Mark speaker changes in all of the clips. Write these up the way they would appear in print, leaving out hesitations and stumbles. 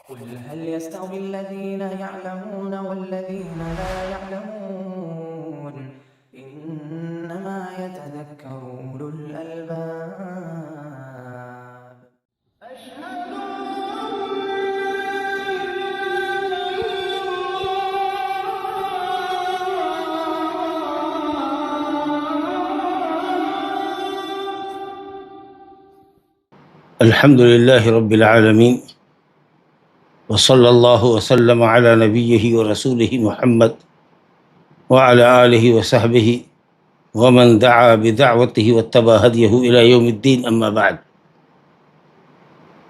Speaker 1: قل هل يستوي الذين يعلمون والذين لا يعلمون إنما يتذكر أولو الألباب أشهد
Speaker 2: الحمد لله رب العالمين وصلى الله وسلم على نبيه ورسوله محمد وعلى آله وصحبه ومن دعا بدعوته واتبع هديه إلى يوم الدين أما بعد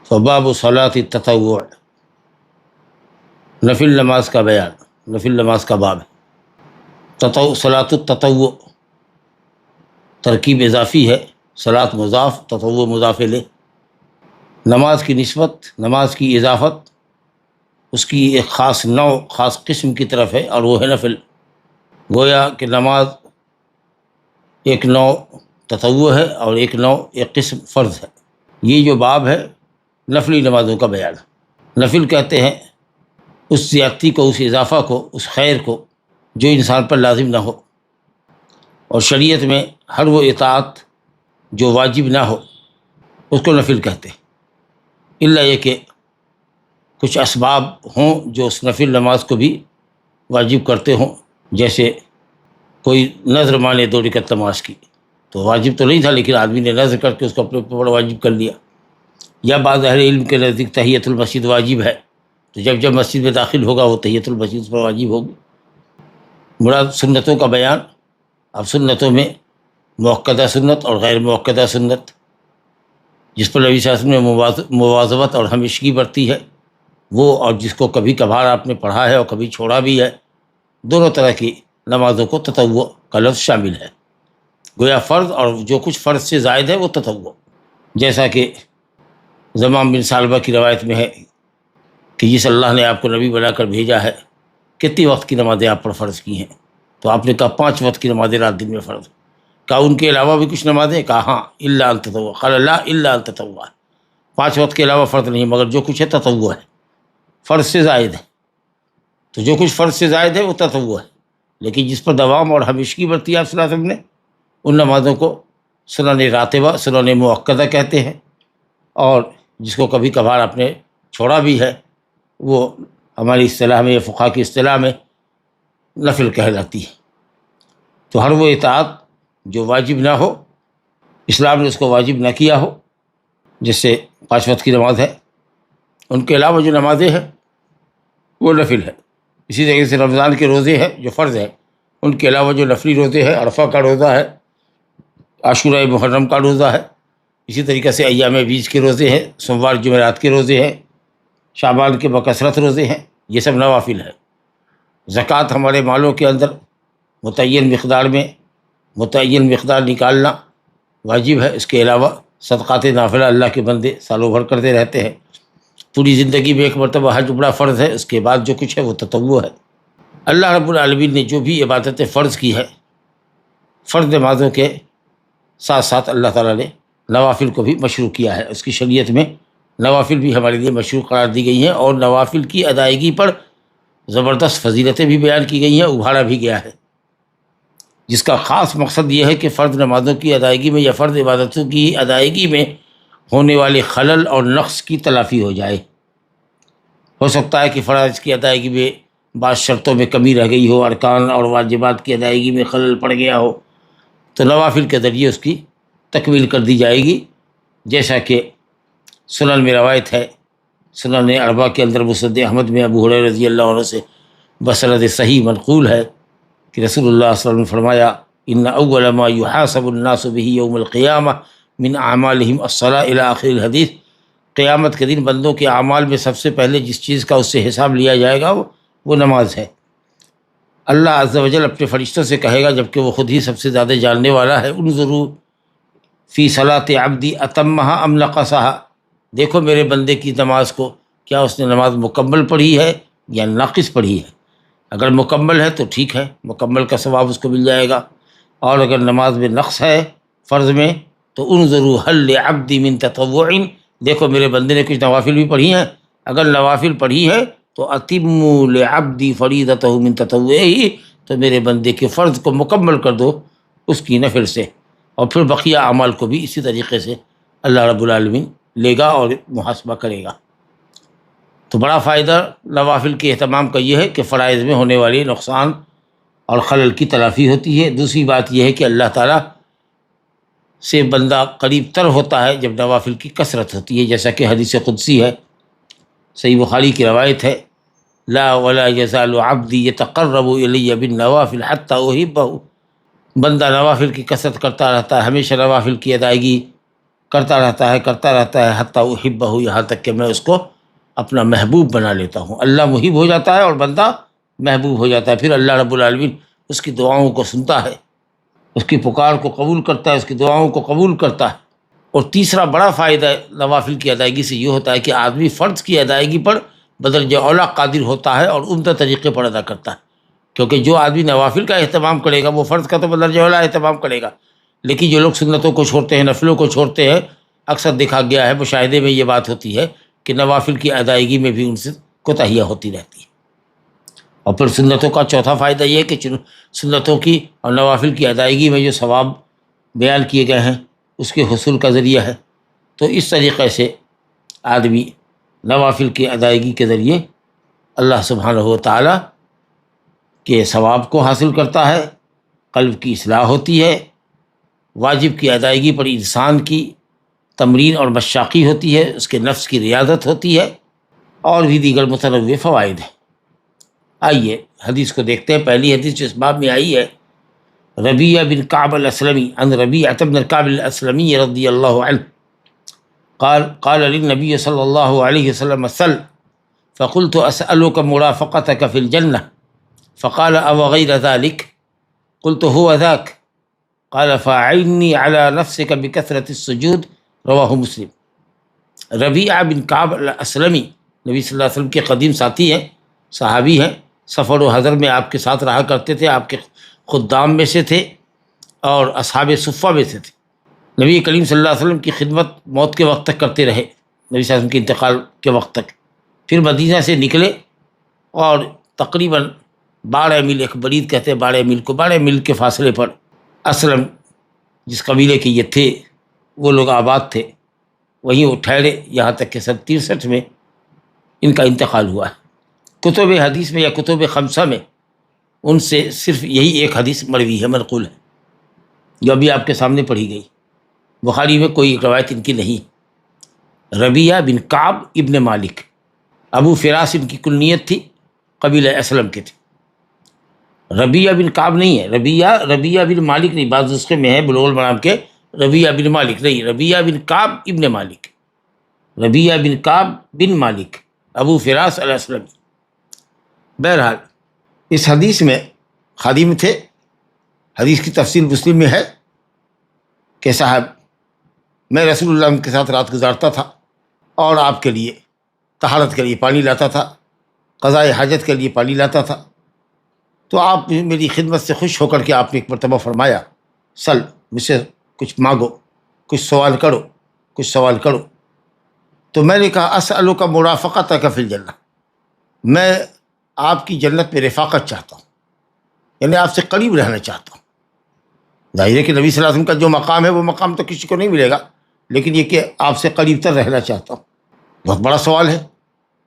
Speaker 2: فباب صلاة التطوع نفل نماز کا بیان نفل نماز کا باب صلاة التطوع ترکیب اضافی ہے، صلاة مضاف تطوع مضاف الیہ۔ نماز کی نسبت، نماز کی اضافت اس کی ایک خاص نوع، خاص قسم کی طرف ہے، اور وہ ہے نفل۔ گویا کہ نماز ایک نوع تطوع ہے اور ایک نوع، ایک قسم فرض ہے۔ یہ جو باب ہے نفلی نمازوں کا بیان۔ نفل کہتے ہیں اس زیادتی کو، اس اضافہ کو، اس خیر کو جو انسان پر لازم نہ ہو، اور شریعت میں ہر وہ اطاعت جو واجب نہ ہو اس کو نفل کہتے ہیں، الا یہ کہ کچھ اسباب ہوں جو اس نفل نماز کو بھی واجب کرتے ہوں، جیسے کوئی نذر مانے 2 رکعت نماز کی، تو واجب تو نہیں تھا لیکن آدمی نے نذر کر کے اس کو اپنے اوپر واجب کر لیا۔ یا بعض اہل علم کے نزدیک تحیۃ المسجد واجب ہے، تو جب مسجد میں داخل ہوگا وہ تحیۃ المسجد پر واجب ہوگی۔ مراد سنتوں کا بیان۔ اب سنتوں میں مؤکدہ سنت اور غیر مؤکدہ سنت، جس پر نبی صلی اللہ علیہ وسلم نے مواظبت اور ہمیشگی برتی ہے وہ، اور جس کو کبھی کبھار آپ نے پڑھا ہے اور کبھی چھوڑا بھی ہے، دونوں طرح کی نمازوں کو تطوع کا لفظ شامل ہے۔ گویا فرض اور جو کچھ فرض سے زائد ہے وہ تطوع، جیسا کہ زمام بن ثعلبہ کی روایت میں ہے کہ جس اللہ نے آپ کو نبی بنا کر بھیجا ہے کتنی وقت کی نمازیں آپ پر فرض کی ہیں؟ تو آپ نے کہا 5 وقت کی نمازیں رات دن میں فرض۔ کہا ان کے علاوہ بھی کچھ نمازیں؟ کہا ہاں، الا ان تطوع، قال لا الا ان تطوع، 5 وقت کے علاوہ فرض نہیں، مگر جو کچھ ہے تطوع ہے، فرض سے زائد ہے۔ تو جو کچھ فرض سے زائد ہے وہ تطوع ہے، لیکن جس پر دوام اور ہمیشگی برتی ہے آپ صلی اللہ علیہ وسلم نے، ان نمازوں کو سنن راتبہ، سنن مؤکدہ کہتے ہیں، اور جس کو کبھی کبھار آپ نے چھوڑا بھی ہے وہ ہماری اصطلاح میں یا فقہا کی اصطلاح میں نفل کہلاتی ہے۔ تو ہر وہ اطاعت جو واجب نہ ہو، اسلام نے اس کو واجب نہ کیا ہو، جس سے 5 وقت کی نماز ہے، ان کے علاوہ جو نمازیں ہیں وہ نفل ہے۔ اسی طریقے سے رمضان کے روزے ہیں جو فرض ہیں، ان کے علاوہ جو نفلی روزے ہیں، عرفہ کا روزہ ہے، عاشورہ محرم کا روزہ ہے، اسی طریقے سے ایام بیچ کے روزے ہیں، سوموار جمعرات کے روزے ہیں، شعبان کے بکثرت روزے ہیں، یہ سب نوافل ہے۔ زکوٰۃ ہمارے مالوں کے اندر متعین مقدار نکالنا واجب ہے۔ اس کے علاوہ صدقات نافلہ اللہ کے بندے سالوں بھر کرتے رہتے ہیں۔ پوری زندگی میں ایک مرتبہ حج بڑا فرض ہے، اس کے بعد جو کچھ ہے وہ تطوع ہے۔ اللہ رب العالمین نے جو بھی عبادتیں فرض کی ہے، فرض نمازوں کے ساتھ ساتھ اللہ تعالیٰ نے نوافل کو بھی مشروع کیا ہے۔ اس کی شریعت میں نوافل بھی ہمارے لیے مشروع قرار دی گئی ہیں، اور نوافل کی ادائیگی پر زبردست فضیلتیں بھی بیان کی گئی ہیں، ابھارا بھی گیا ہے، جس کا خاص مقصد یہ ہے کہ فرض نمازوں کی ادائیگی میں یا فرض عبادتوں کی ادائیگی میں ہونے والے خلل اور نقص کی تلافی ہو جائے۔ ہو سکتا ہے کہ فرائض کی ادائیگی میں بعض شرطوں میں کمی رہ گئی ہو، ارکان اور واجبات کی ادائیگی میں خلل پڑ گیا ہو، تو نوافل کے ذریعے اس کی تکمیل کر دی جائے گی، جیسا کہ سنن میں روایت ہے، سنن اربعہ کے اندر مسند احمد میں ابو ہریرہ رضی اللہ عنہ سے بسند صحیح منقول ہے کہ رسول اللہ صلی اللہ علیہ وسلم نے فرمایا ان اول ما یحاسب الناس به یوم القیامہ من اعمالہم الصلاۃ الی آخر الحدیث، قیامت کے دن بندوں کے اعمال میں سب سے پہلے جس چیز کا اس سے حساب لیا جائے گا وہ نماز ہے۔ اللہ عز و جل اپنے فرشتوں سے کہے گا، جبکہ وہ خود ہی سب سے زیادہ جاننے والا ہے، انظروا فی صلاۃ عبدی اتمہا ام نقصہا، دیکھو میرے بندے کی نماز کو، کیا اس نے نماز مکمل پڑھی ہے یا ناقص پڑھی ہے۔ اگر مکمل ہے تو ٹھیک ہے، مکمل کا ثواب اس کو مل جائے گا، اور اگر نماز میں نقص ہے فرض میں تو انظروا هل لعبدی من تطوع، دیکھو میرے بندے نے کچھ نوافل بھی پڑھی ہیں اگر نوافل پڑھی ہے تو اتموا لعبدی فریضتہ من تطوعہ، تو میرے بندے کے فرض کو مکمل کر دو اس کی نفل سے، اور پھر بقیہ اعمال کو بھی اسی طریقے سے اللہ رب العالمین لے گا اور محاسبہ کرے گا۔ تو بڑا فائدہ نوافل کے اہتمام کا یہ ہے کہ فرائض میں ہونے والی نقصان اور خلل کی تلافی ہوتی ہے۔ دوسری بات یہ ہے کہ اللہ تعالیٰ سے بندہ قریب تر ہوتا ہے جب نوافل کی کثرت ہوتی ہے، جیسا کہ حدیث قدسی ہے، صحیح بخاری کی روایت ہے، لا ولا یزال عبدی یتقرب الی بالنوافل حتی احبہ، بندہ نوافل کی کثرت کرتا رہتا ہے، ہمیشہ نوافل کی ادائیگی کرتا رہتا ہے حتی احبہ، یہاں تک کہ میں اس کو اپنا محبوب بنا لیتا ہوں۔ اللہ محب ہو جاتا ہے اور بندہ محبوب ہو جاتا ہے، پھر اللہ رب العالمین اس کی دعاؤں کو سنتا ہے، اس کی پکار کو قبول کرتا ہے، اس کی دعاؤں کو قبول کرتا ہے۔ اور تیسرا بڑا فائدہ نوافل کی ادائیگی سے یہ ہوتا ہے کہ آدمی فرض کی ادائیگی پر بدرجہ اولیٰ قادر ہوتا ہے اور عمدہ طریقے پر ادا کرتا ہے، کیونکہ جو آدمی نوافل کا اہتمام کرے گا وہ فرض کا تو بدرجہ اولیٰ اہتمام کرے گا، لیکن جو لوگ سنتوں کو چھوڑتے ہیں، نفلوں کو چھوڑتے ہیں، اکثر دیکھا گیا ہے، مشاہدے میں یہ بات ہوتی ہے کہ نوافل کی ادائیگی میں بھی ان سے کوتاہیاں ہوتی رہتی ہیں۔ اور پھر سنتوں کا چوتھا فائدہ یہ ہے کہ سنتوں کی اور نوافل کی ادائیگی میں جو ثواب بیان کیے گئے ہیں اس کے حصول کا ذریعہ ہے۔ تو اس طریقے سے آدمی نوافل کی ادائیگی کے ذریعے اللہ سبحانہ و تعالیٰ کے ثواب کو حاصل کرتا ہے، قلب کی اصلاح ہوتی ہے، واجب کی ادائیگی پر انسان کی تمرین اور مشاقی ہوتی ہے، اس کے نفس کی ریاضت ہوتی ہے، اور بھی دیگر متنوع فوائد ہیں۔ آئیے حدیث کو دیکھتے ہیں۔ پہلی حدیث جو اس باب میں آئی ہے، ربیہ بن کعب الاسلمی عن ربیعۃ بن کعب الاسلمی رضی اللہ عنہ قال للنبی صلی اللہ علیہ وسلم سل فقلت اسألک مرافقتک فی الجنہ فقال او غیر ذلک قلت هو ذاک قال فاعنی علی نفسک بکثرۃ السجود، رواہ مسلم۔ ربیعہ بن کعب الاسلمی نبی صلی اللہ علیہ وسلم کے قدیم ساتھی ہیں، صحابی ہیں، سفر و حضر میں آپ کے ساتھ رہا کرتے تھے، آپ کے خدام میں سے تھے اور اصحاب صفہ میں سے تھے۔ نبی کریم صلی اللہ علیہ وسلم کی خدمت موت کے وقت تک کرتے رہے، نبی صلی اللہ علیہ وسلم کے انتقال کے وقت تک۔ پھر مدینہ سے نکلے اور تقریباً 12 میل، ایک برید کہتے ہیں 12 میل کو، 12 میل کے فاصلے پر اسلم جس قبیلے کے یہ تھے وہ لوگ آباد تھے، وہیں وہ ٹھہرے یہاں تک کہ 63 میں ان کا انتقال ہوا ہے۔ کتب حدیث میں یا کتب خمسہ میں ان سے صرف یہی ایک حدیث مروی ہے، منقول ہے، جو ابھی آپ کے سامنے پڑھی گئی۔ بخاری میں کوئی روایت ان کی نہیں۔ ربیعہ بن کعب ابن مالک، ابو فراس ان کی کنیت تھی، قبیلہ اسلم کے تھے۔ ربیعہ بن کعب نہیں ہے، ربیعہ بن مالک نہیں، بعض نسخے میں ہے بلوغ المرام کے ربیعہ بن مالک نہیں، ربیعہ بن کعب ابن مالک، ربیعہ بن کعب بن مالک ابو فراس الاسلمی۔ بہرحال اس حدیث میں خادم تھے، حدیث کی تفصیل مسلم میں ہے کہ صاحب میں رسول اللہ کے ساتھ رات گزارتا تھا اور آپ کے لیے طہارت کے لیے پانی لاتا تھا، قضاء حاجت کے لیے پانی لاتا تھا، تو آپ میری خدمت سے خوش ہو کر کے آپ نے ایک مرتبہ فرمایا سل، مجھ سے کچھ مانگو، کچھ سوال کرو۔ تو میں نے کہا اسألک مرافقتک فی الجنہ، میں آپ کی جنت میں رفاقت چاہتا ہوں، یعنی آپ سے قریب رہنا چاہتا ہوں۔ ظاہر ہے کہ نبی صلی اللہ علیہ وسلم کا جو مقام ہے وہ مقام تو کسی کو نہیں ملے گا، لیکن یہ کہ آپ سے قریب تر رہنا چاہتا ہوں، بہت بڑا سوال ہے۔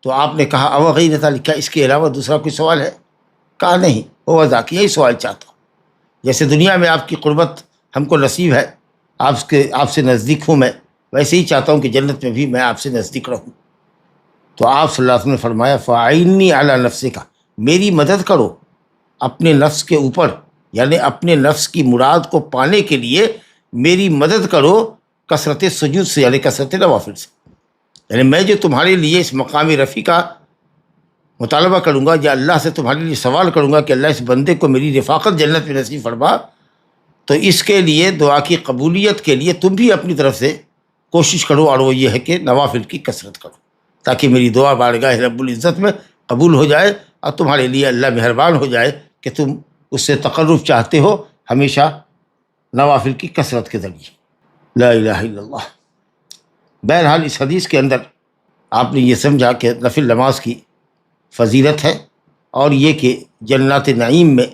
Speaker 2: تو آپ نے کہا او غیر ذلک، کیا اس کے علاوہ دوسرا کوئی سوال ہے؟ کہا نہیں، وہ ذاک، یہی سوال چاہتا ہوں۔ جیسے دنیا میں آپ کی قربت ہم کو نصیب ہے، آپ سے نزدیک ہوں میں، ویسے ہی چاہتا ہوں کہ جنت میں بھی میں آپ سے نزدیک رہوں۔ تو آپ صلی اللہ علیہ وسلم نے فرمایا فاعنی علی نفسک، میری مدد کرو اپنے نفس کے اوپر، یعنی اپنے نفس کی مراد کو پانے کے لیے میری مدد کرو کثرت سجود سے، یعنی کثرت نوافل سے۔ یعنی میں جو تمہارے لیے اس مقام رفیع کا مطالبہ کروں گا یا اللہ سے تمہارے لیے سوال کروں گا کہ اللہ اس بندے کو میری رفاقت جنت میں نصیب فرما، تو اس کے لیے دعا کی قبولیت کے لیے تم بھی اپنی طرف سے کوشش کرو، اور وہ یہ ہے کہ نوافل کی کثرت کرو، تاکہ میری دعا بارگاہ رب العزت میں قبول ہو جائے اور تمہارے لیے اللہ مہربان ہو جائے کہ تم اس سے تقرب چاہتے ہو ہمیشہ نوافل کی کثرت کے ذریعے۔ لا الہ الا اللہ۔ بہرحال اس حدیث کے اندر آپ نے یہ سمجھا کہ نفل نماز کی فضیلت ہے، اور یہ کہ جنات نعیم میں،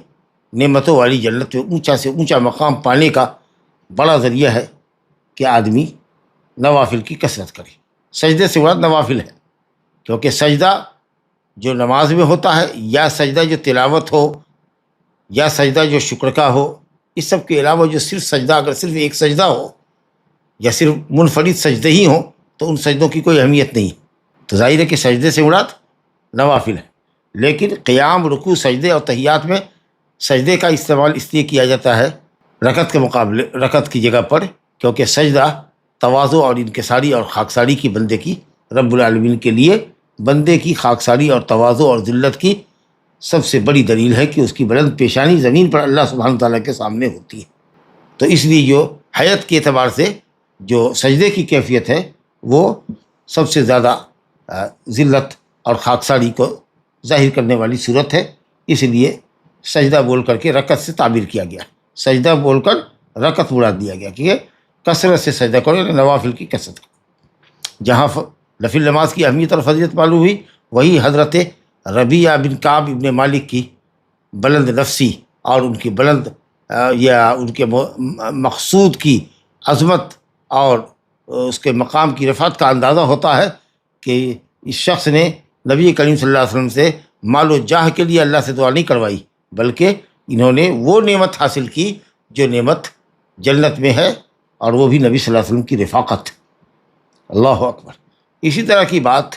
Speaker 2: نعمتوں والی جنت میں اونچا سے اونچا مقام پانے کا بڑا ذریعہ ہے کہ آدمی نوافل کی کثرت کرے۔ سجدے سے مراد نوافل ہے، کیونکہ سجدہ جو نماز میں ہوتا ہے، یا سجدہ جو تلاوت ہو، یا سجدہ جو شکر کا ہو، اس سب کے علاوہ جو صرف سجدہ، اگر صرف ایک سجدہ ہو یا صرف منفرد سجدے ہی ہوں تو ان سجدوں کی کوئی اہمیت نہیں۔ تو ظاہر ہے کہ سجدے سے مراد نوافل ہے، لیکن قیام، رکوع، سجدے اور تحیات میں سجدے کا استعمال اس لیے کیا جاتا ہے رکعت کے مقابلے، رکعت کی جگہ پر، کیونکہ سجدہ تواضع اور انکساری اور خاکساری کی بندے کی، رب العالمین کے لیے بندے کی خاکساری اور تواضع اور ذلت کی سب سے بڑی دلیل ہے کہ اس کی بلند پیشانی زمین پر اللہ سبحانہ تعالیٰ کے سامنے ہوتی ہے۔ تو اس لیے جو حیت کے اعتبار سے جو سجدے کی کیفیت ہے وہ سب سے زیادہ ذلت اور خاکساری کو ظاہر کرنے والی صورت ہے، اس لیے سجدہ بول کر کے رکعت سے تعبیر کیا گیا، سجدہ بول کر رکعت مراد دیا گیا کہ کثرت سے سجدہ کرو، یعنی نوافل کی کثرت۔ جہاں نفل نماز کی اہمیت اور فضیلت معلوم ہوئی، وہی حضرت ربیعہ بن کعب ابن مالک کی بلند نفسی اور ان کی بلند یا ان کے مقصود کی عظمت اور اس کے مقام کی رفعت کا اندازہ ہوتا ہے کہ اس شخص نے نبی کریم صلی اللہ علیہ وسلم سے مال و جاہ کے لیے اللہ سے دعا نہیں کروائی، بلکہ انہوں نے وہ نعمت حاصل کی جو نعمت جنت میں ہے، اور وہ بھی نبی صلی اللہ علیہ وسلم کی رفاقت۔ اللہ اکبر۔ اسی طرح کی بات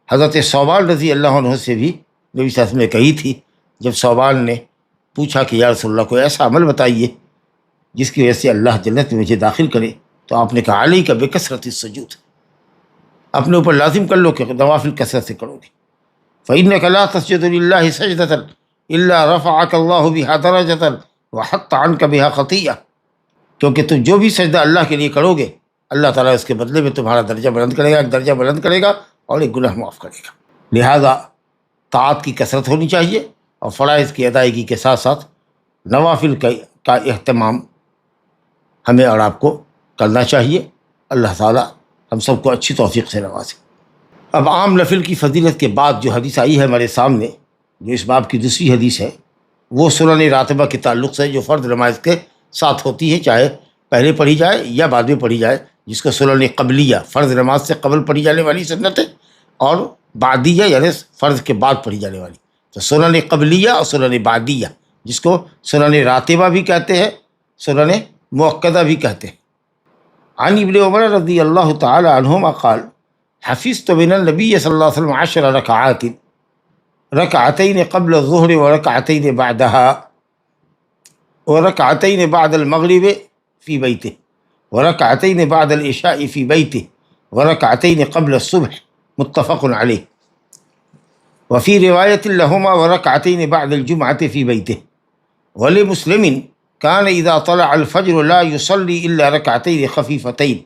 Speaker 2: حضرت ثوبان رضی اللہ عنہ سے بھی نبی صلی اللہ علیہ وسلم نے کہی تھی، جب ثوبان نے پوچھا کہ یا رسول اللہ کوئی ایسا عمل بتائیے جس کی وجہ سے اللہ جنت میں مجھے داخل کرے، تو آپ نے کہا علیک بکثرۃ السجود، اپنے اوپر لازم کر لو کہ نوافل کثرت سے کرو گے۔ فإنک لا تسجد للہ سجدۃ الا رفعک اللہ بہا درجۃ وحط عنک بہا خطیئہ، کیونکہ تم جو بھی سجدہ اللہ کے لیے کرو گے اللہ تعالیٰ اس کے بدلے میں تمہارا درجہ بلند کرے گا، ایک درجہ بلند کرے گا اور ایک گناہ معاف کرے گا۔ لہذا طاعت کی کثرت ہونی چاہیے، اور فرائض کی ادائیگی کے ساتھ ساتھ نوافل کا اہتمام ہمیں اور آپ کو کرنا چاہیے۔ اللہ تعالیٰ ہم سب کو اچھی توفیق سے نوازے۔ اب عام نفل کی فضیلت کے بعد جو حدیث آئی ہے ہمارے سامنے، جو اس باب کی دوسری حدیث ہے، وہ سنن راتبہ کے تعلق سے جو فرض نماز کے ساتھ ہوتی ہے، چاہے پہلے پڑھی جائے یا بعد میں پڑھی جائے، جس کو سنن قبلیہ، فرض نماز سے قبل پڑھی جانے والی سنت ہے، اور بعدیہ یعنی فرض کے بعد پڑھی جانے والی۔ تو سنن قبلیہ اور سنن بعدیہ، جس کو سنن راتبہ بھی کہتے ہیں، سنن مؤکدہ بھی کہتے ہیں۔ عن ابن عمر رضی اللہ تعالی عنہما قال حفظت من النبی صلی اللہ علیہ وسلم 10 رکعات، رکعتین قبل الظہر ورکعتین بعدها ورکعتین بعد المغرب فی بیتہ ورکعتین بعد العشاء فی بیتہ ورکعتین قبل الصبح، متفق علیہ۔ وفی روایت لہما ورکعتین بعد الجمعة فی بیتہ۔ ولمسلم كان اذا طلع الفجر لا يصلي الا ركعتين خفيفتين۔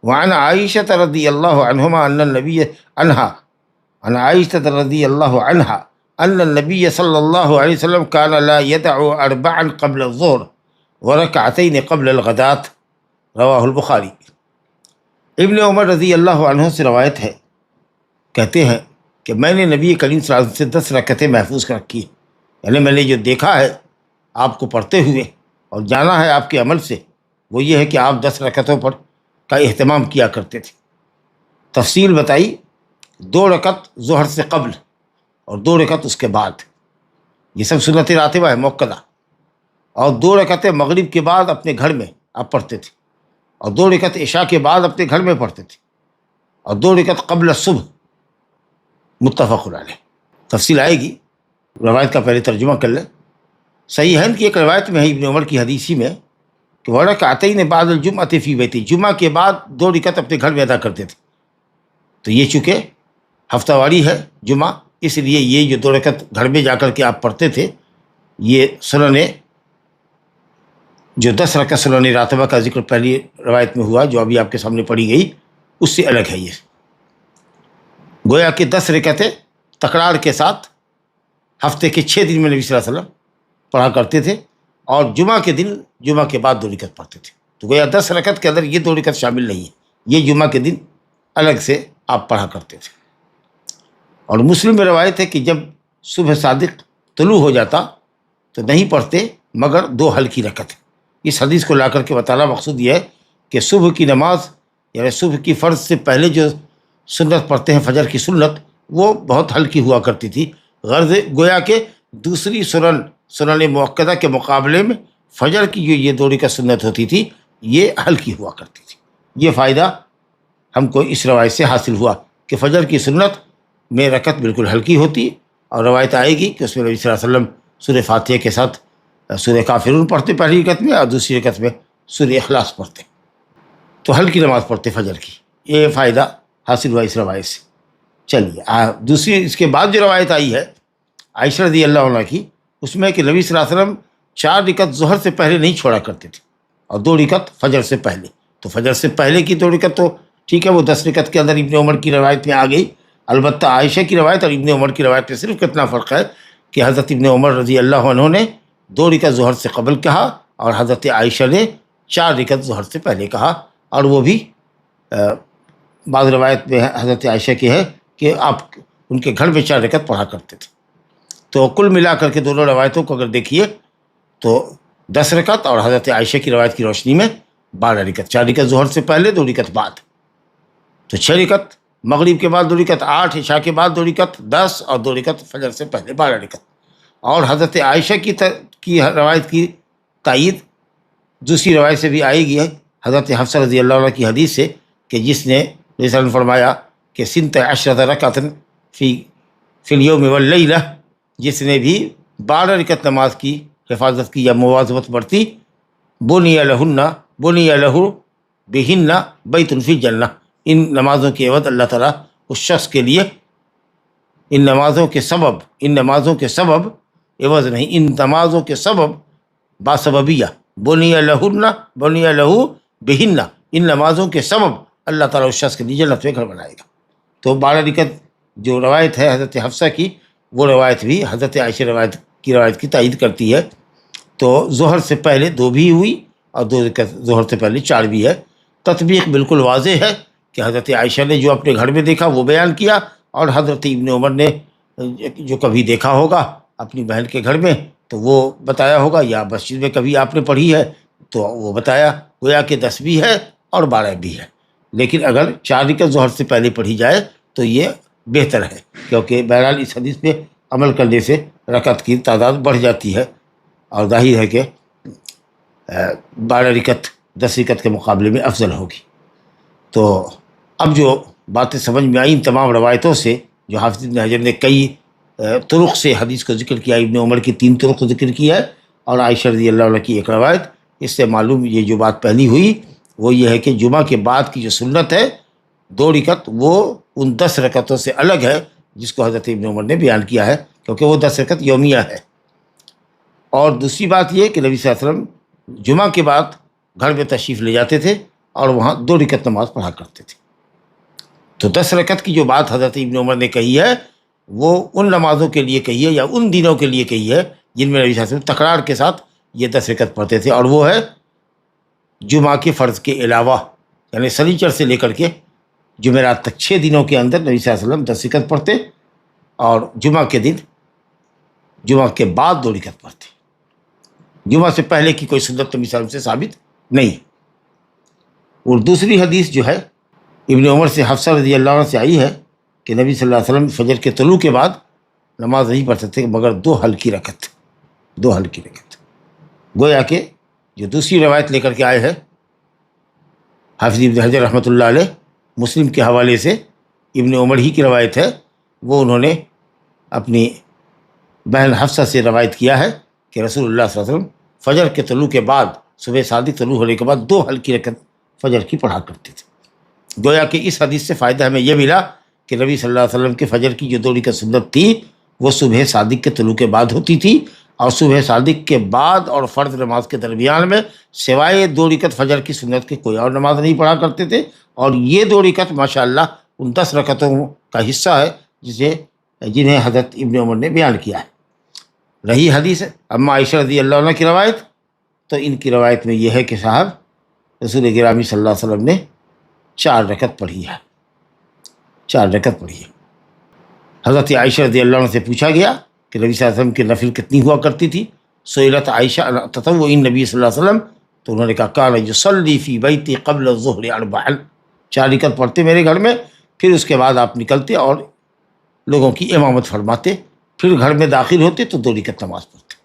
Speaker 2: وعن عائشة رضي الله عنهما ان النبي عن عائشة رضي الله عنها ان النبي صلى الله عليه وسلم كان لا يدع 4 قبل الظهر وركعتين قبل الغداة، رواہ البخاری۔ ابن عمر رضی اللہ عنہ سے روایت ہے، کہتے ہیں کہ میں نے نبی کریم صلی اللہ علیہ وسلم سے 10 رکعتیں محفوظ کر رکھی، یعنی میں نے جو دیکھا ہے آپ کو پڑھتے ہوئے اور جانا ہے آپ کے عمل سے، وہ یہ ہے کہ آپ 10 رکعتوں پر کا اہتمام کیا کرتے تھے۔ تفصیل بتائی، 2 رکعت ظہر سے قبل اور 2 رکعت اس کے بعد، یہ سب سنت راتبہ ہے مؤکدہ، اور 2 رکعتیں مغرب کے بعد اپنے گھر میں آپ پڑھتے تھے، اور 2 رکعت عشاء کے بعد اپنے گھر میں پڑھتے تھے، اور 2 رکعت قبل صبح، متفق علیہ۔ تفصیل آئے گی، روایت کا پہلے ترجمہ کر لیں۔ صحیحین کی ایک روایت میں ہے ابن عمر کی حدیثی میں کہ ورکعتین بعد الجمعۃ فی بیتہ، جمعہ کے بعد 2 رکعت اپنے گھر میں ادا کرتے تھے۔ تو یہ چونکہ ہفتہ واری ہے جمعہ، اس لیے یہ جو 2 رکعت گھر میں جا کر کے آپ پڑھتے تھے، یہ سنن جو 10 رکعت سنن راتبہ کا ذکر پہلی روایت میں ہوا جو ابھی آپ کے سامنے پڑھی گئی، اس سے الگ ہے۔ یہ گویا کہ 10 رکعتیں تکرار کے ساتھ ہفتے کے 6 دن میں نبی صلی اللہ علیہ وسلم پڑھا کرتے تھے، اور جمعہ کے دن جمعہ کے بعد 2 رکعت پڑھتے تھے۔ تو گویا 10 رکعت کے اندر یہ 2 رکعت شامل نہیں ہے، یہ جمعہ کے دن الگ سے آپ پڑھا کرتے تھے۔ اور مسلم میں روایت ہے کہ جب صبح صادق طلوع ہو جاتا تو نہیں پڑھتے مگر 2 ہلکی رکعت۔ اس حدیث کو لا کر کے بتانا مقصود یہ ہے کہ صبح کی نماز یعنی صبح کی فرض سے پہلے جو سنت پڑھتے ہیں فجر کی سنت، وہ بہت ہلکی ہوا کرتی تھی، غرض گویا کہ دوسری سنن مؤکدہ کے مقابلے میں فجر کی جو یہ 2 رکعت سنت ہوتی تھی یہ ہلکی ہوا کرتی تھی۔ یہ فائدہ ہم کو اس روایت سے حاصل ہوا کہ فجر کی سنت میں رکعت بالکل ہلکی ہوتی، اور روایت آئے گی کہ اس میں نبی صلی اللہ علیہ وسلم سورہ فاتحہ کے ساتھ سورہ کافرون پڑھتے پہلی رکعت میں، اور دوسری رکعت میں سورہ اخلاص پڑھتے، تو ہلکی نماز پڑھتے فجر کی۔ یہ فائدہ حاصل ہوا اس روایت سے۔ چلیے دوسری اس کے بعد جو روایت آئی ہے عائشہ رضی اللہ عنہ کی، اس میں کہ نبی صلی اللہ علیہ وسلم 4 رکعت ظہر سے پہلے نہیں چھوڑا کرتے تھے، اور 2 رکعت فجر سے پہلے۔ تو فجر سے پہلے کی 2 رکعت تو ٹھیک ہے، وہ 10 رکعت کے اندر ابن عمر کی روایت میں آ گئی، البتہ عائشہ کی روایت اور ابن عمر کی روایت میں صرف کتنا فرق ہے کہ حضرت ابن عمر رضی اللہ عنہ نے 2 رکعت ظہر سے قبل کہا، اور حضرت عائشہ نے 4 رکعت ظہر سے پہلے کہا، اور وہ بھی بعض روایت میں حضرت عائشہ کی ہے کہ آپ ان کے گھر میں 4 رکعت پڑھا کرتے تھے۔ تو کل ملا کر کے دونوں روایتوں کو اگر دیکھیے تو 10 رکعت اور حضرت عائشہ کی روایت کی روشنی میں 12 رکعت، 4 رکعت ظہر سے پہلے، 2 رکعت بعد، تو 6 رکعت، مغرب کے بعد 2 رکعت 8، عشاء کے بعد 2 رکعت 10، اور 2 رکعت فجر سے پہلے 12 رکعت۔ اور حضرت عائشہ کی روایت کی تائید دوسری روایت سے بھی آئے گی ہے، حضرت حفصہ رضی اللہ عنہ کی حدیث سے کہ جس نے رسول نے فرمایا کہ سنت عشرۃ رکعۃ فی الیوم واللیلہ، جس نے بھی 12 رکعت نماز کی حفاظت کی یا مواظبت برتی، بنی لہ بہن بیت فی الجنہ، ان نمازوں کے عوض اللہ تعالیٰ اس شخص کے لیے ان نمازوں کے سبب عوض نہیں، ان نمازوں کے سبب باسببیہ، بنی لہ بہن، ان نمازوں کے سبب اللہ تعالیٰ اس شخص کے لیے جنت میں گھر بنائے گا۔ تو 12 رکعت جو روایت ہے حضرت حفصہ کی، وہ روایت بھی حضرت عائشہ روایت کی تائید کرتی ہے۔ تو ظہر سے پہلے 2 بھی ہوئی، اور 2 رکعت ظہر سے پہلے 4 بھی ہے۔ تطبیق بالکل واضح ہے کہ حضرت عائشہ نے جو اپنے گھر میں دیکھا وہ بیان کیا، اور حضرت ابن عمر نے جو کبھی دیکھا ہوگا اپنی بہن کے گھر میں تو وہ بتایا ہوگا، یا مسجد میں کبھی آپ نے پڑھی ہے تو وہ بتایا، گویا کہ 10 بھی ہے اور 12 بھی ہے۔ لیکن اگر 4 رکعت ظہر سے پہلے پڑھی جائے تو یہ بہتر ہے، کیونکہ بہرحال اس حدیث پہ عمل کرنے سے رکعت کی تعداد بڑھ جاتی ہے، اور ظاہر ہے کہ 12 رکعت 10 رکعت کے مقابلے میں افضل ہوگی۔ تو اب جو باتیں سمجھ میں آئیں تمام روایتوں سے، جو حافظ ابن حجر نے کئی طرق سے حدیث کو ذکر کیا، ابن عمر کی 3 طرق کو ذکر کیا ہے، اور عائشہ رضی اللہ عنہ کی ایک روایت، اس سے معلوم یہ جو بات پہلی ہوئی وہ یہ ہے کہ جمعہ کے بعد کی جو سنت ہے 2 رکعت، وہ ان 10 رکعتوں سے الگ ہے جس کو حضرت ابن عمر نے بیان کیا ہے، کیونکہ وہ 10 رکعت یومیہ ہے۔ اور دوسری بات یہ کہ نبی صلی اللہ علیہ وسلم جمعہ کے بعد گھر میں تشریف لے جاتے تھے اور وہاں 2 رکعت نماز پڑھا کرتے تھے۔ تو 10 رکعت کی جو بات حضرت ابن عمر نے کہی ہے وہ ان نمازوں کے لیے کہی ہے یا ان دنوں کے لیے کہی ہے جن میں نبی صلی اللہ علیہ وسلم تکرار کے ساتھ یہ 10 رکعت پڑھتے تھے، اور وہ ہے جمعہ کے فرض کے علاوہ، یعنی سنیچر سے لے کر کے جمعرات تک 6 دنوں کے اندر نبی صلی اللہ علیہ وسلم 10 رکعت پڑھتے، اور جمعہ کے دن جمعہ کے بعد 2 رکعت پڑھتے۔ جمعہ سے پہلے کی کوئی سنت نبی صلی اللہ علیہ وسلم سے ثابت نہیں۔ اور دوسری حدیث جو ہے ابن عمر سے حفصہ رضی اللہ عنہ سے آئی ہے کہ نبی صلی اللہ علیہ وسلم فجر کے طلوع کے بعد نماز نہیں پڑھ سکتے مگر 2 ہلکی رکعت، 2 ہلکی رکعت۔ گویا کہ جو دوسری روایت لے کر کے آئے ہیں حافظ ابن حجر رحمۃ اللہ علیہ، مسلم کے حوالے سے ابن عمر ہی کی روایت ہے، وہ انہوں نے اپنی بہن حفصہ سے روایت کیا ہے کہ رسول اللہ صلی اللہ علیہ وسلم فجر کے طلوع کے بعد، صبح صادق طلوع ہونے کے بعد 2 ہلکی رکعت فجر کی پڑھا کرتے تھے۔ گویا کہ اس حدیث سے فائدہ ہمیں یہ ملا کہ نبی صلی اللہ علیہ وسلم کے فجر کی جو 2 رکعت سنت تھی وہ صبح صادق کے طلوع کے بعد ہوتی تھی، اور صبح صادق کے بعد اور فرض نماز کے درمیان میں سوائے 2 رکعت فجر کی سنت کے کوئی اور نماز نہیں پڑھا کرتے تھے، اور یہ 2 رکعت ماشاءاللہ ان 10 رکعتوں کا حصہ ہے جنہیں حضرت ابن عمر نے بیان کیا ہے۔ رہی حدیث اما عائشہ رضی اللہ عنہ کی روایت، تو ان کی روایت میں یہ ہے کہ صاحب رسول گرامی صلی اللہ علیہ وسلم نے 4 رکعت پڑھی ہے۔ 4 رکعت پڑھی ہے۔ حضرت عائشہ رضی اللہ عنہ سے پوچھا گیا کہ نبی صلی اللہ علیہ وسلم کی نفل کتنی ہوا کرتی تھی؟ سئلت عائشہ عن تطوع النبی صلی اللہ علیہ وسلم، تو انہوں نے کہا کان یصلی فی بیتی قبل الظہر 4، 4 رکعت پڑھتے میرے گھر میں، پھر اس کے بعد آپ نکلتے اور لوگوں کی امامت فرماتے، پھر گھر میں داخل ہوتے تو 2 رکعت نماز پڑھتے۔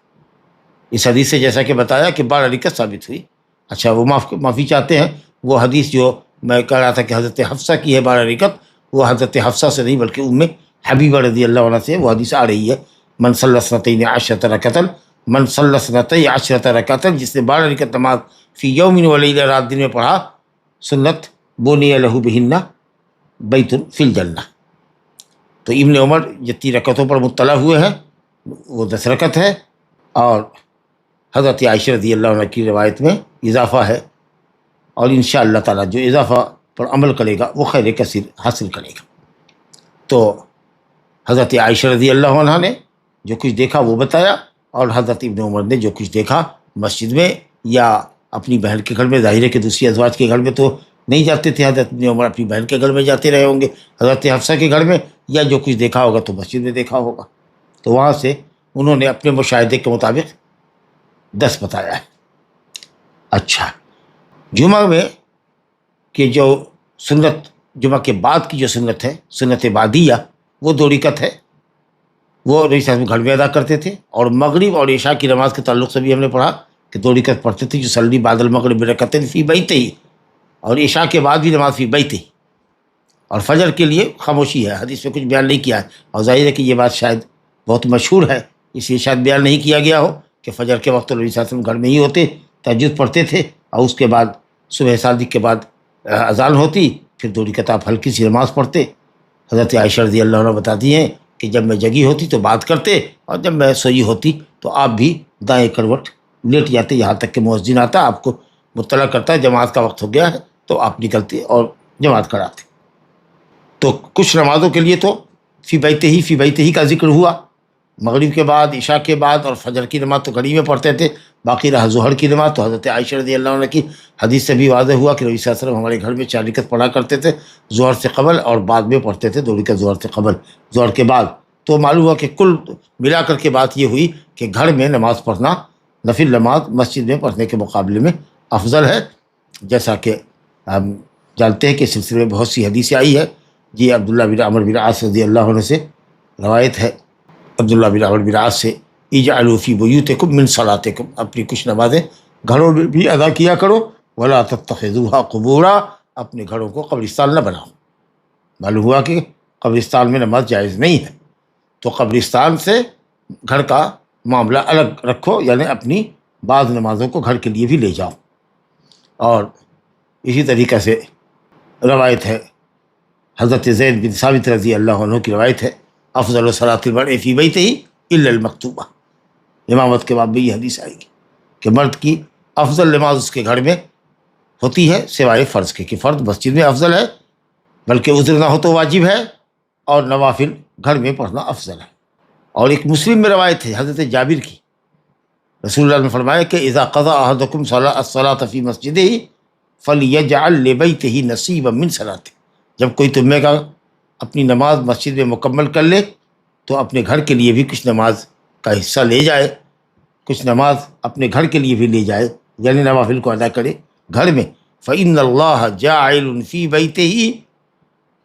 Speaker 2: اس حدیث سے جیسا کہ بتایا کہ 12 رکعت ثابت ہوئی۔ اچھا، وہ معافی چاہتے ہیں، وہ حدیث جو میں کہہ رہا تھا کہ حضرت حفصہ کی ہے 12 رکعت، وہ حضرت حفصہ سے نہیں بلکہ ام حبیبہ رضی اللہ عنہ سے وہ حدیث آ رہی ہے، من صلی اثنتین عشرۃ رکعۃ، من صلی اثنتی عشرۃ رکعۃ، جس نے 12 رکعت نماز فی یوم و لیلہ، رات دن میں پڑھا، سنت بنی لہ بہن بیت فی الجنہ۔ تو ابن عمر جتنی رکعتوں پر مطلع ہوئے ہیں وہ 10 رکعت ہے، اور حضرت عائشہ رضی اللہ عنہ کی روایت میں اضافہ ہے، اور انشاءاللہ تعالیٰ جو اضافہ پر عمل کرے گا وہ خیر کثیر حاصل کرے گا۔ تو حضرت عائشہ رضی اللہ عنہ نے جو کچھ دیکھا وہ بتایا، اور حضرت ابن عمر نے جو کچھ دیکھا مسجد میں یا اپنی بہن کے گھر میں، ظاہر ہے کہ دوسری ازواج کے گھر میں تو نہیں جاتے تھے حضرت ابن عمر، اپنی بہن کے گھر میں جاتے رہے ہوں گے، حضرت حفصہ کے گھر میں، یا جو کچھ دیکھا ہوگا تو مسجد میں دیکھا ہوگا، تو وہاں سے انہوں نے اپنے مشاہدے کے مطابق 10 بتایا ہے۔ اچھا، جمعہ میں کہ جو سنت، جمعہ کے بعد کی جو سنت ہے، سنت بعدیہ، وہ 2 رکعت ہے، وہ نبی صلی اللہ علیہ وسلم گھر میں ادا کرتے تھے، اور مغرب اور عشاء کی نماز کے تعلق سے بھی ہم نے پڑھا کہ 2 رکعت پڑھتے تھے، جو صلی بعد المغرب برکعتین فی بیتہ، اور عشاء کے بعد بھی نماز فی بیتہ، اور فجر کے لیے خاموشی ہے، حدیث میں کچھ بیان نہیں کیا ہے، اور ظاہر ہے کہ یہ بات شاید بہت مشہور ہے، اس لیے شاید بیان نہیں کیا گیا ہو کہ فجر کے وقت نبی صلی اللہ علیہ وسلم گھر میں ہی ہوتے، تہجد پڑھتے تھے، اور اس کے بعد صبح صادق کے بعد اذان ہوتی، پھر 2 رکعت آپ ہلکی سی نماز پڑھتے۔ حضرت عائشہ رضی اللہ عنہ بتاتی ہیں کہ جب میں جگی ہوتی تو بات کرتے، اور جب میں سوئی ہوتی تو آپ بھی دائیں کروٹ لیٹ جاتے، یہاں تک کہ مؤذن آتا، آپ کو مطلع کرتا ہے جماعت کا وقت ہو گیا ہے، تو آپ نکلتے اور جماعت کراتے۔ تو کچھ نمازوں کے لیے تو فی بیتہ ہی کا ذکر ہوا، مغرب کے بعد، عشاء کے بعد، اور فجر کی نماز تو گھڑی میں پڑھتے تھے، باقی رہا ظہر کی نماز تو حضرت عائشہ رضی اللہ عنہ کی حدیث سے بھی واضح ہوا کہ نبی صلی اللہ علیہ وسلم ہمارے گھر میں 4 رکعت پڑھا کرتے تھے ظہر سے قبل، اور بعد میں پڑھتے تھے 2 رکعت ظہر سے قبل، ظہر کے بعد۔ تو معلوم ہوا کہ کل ملا کر کے بات یہ ہوئی کہ گھر میں نماز پڑھنا، نفل نماز مسجد میں پڑھنے کے مقابلے میں افضل ہے، جیسا کہ ہم جانتے ہیں کہ سلسلے میں بہت سی حدیثیں آئی ہے۔ جی عبداللہ بن عمرو بن عاص رضی اللہ عنہ سے روایت ہے، عبداللہ بن عمرو بن عاص سے، اجعلوا فی بیوتکم من صلاتکم، اپنی کچھ نمازیں گھروں میں بھی ادا کیا کرو، ولا تتخذوها قبورا، اپنے گھروں کو قبرستان نہ بناؤ۔ معلوم ہوا کہ قبرستان میں نماز جائز نہیں ہے، تو قبرستان سے گھر کا معاملہ الگ رکھو، یعنی اپنی بعض نمازوں کو گھر کے لیے بھی لے جاؤ۔ اور اسی طریقے سے روایت ہے، حضرت زید بن ثابت رضی اللہ عنہ کی روایت ہے، افضل صلاۃ المرء فی بیتہ الا المکتوبہ، امامت کے باب میں یہ حدیث آئے گی کہ مرد کی افضل نماز اس کے گھر میں ہوتی ہے سوائے فرض کے، کہ فرض مسجد میں افضل ہے، بلکہ عذر نہ ہو تو واجب ہے، اور نوافل گھر میں پڑھنا افضل ہے۔ اور ایک مسلم میں روایت ہے حضرت جابر کی، رسول اللہ نے فرمایا کہ اذا قضى احدکم الصلاۃ فی مسجدہ فلیجعل لبیتہ نصیبا من صلاتہ، جب کوئی تم میں کا اپنی نماز مسجد میں مکمل کر لے تو اپنے گھر کے لیے بھی کچھ نماز کا حصہ لے جائے، کچھ نماز اپنے گھر کے لیے بھی لے جائے، یعنی نوافل کو ادا کرے گھر میں۔ فإن اللہ جاعل فی بیتہ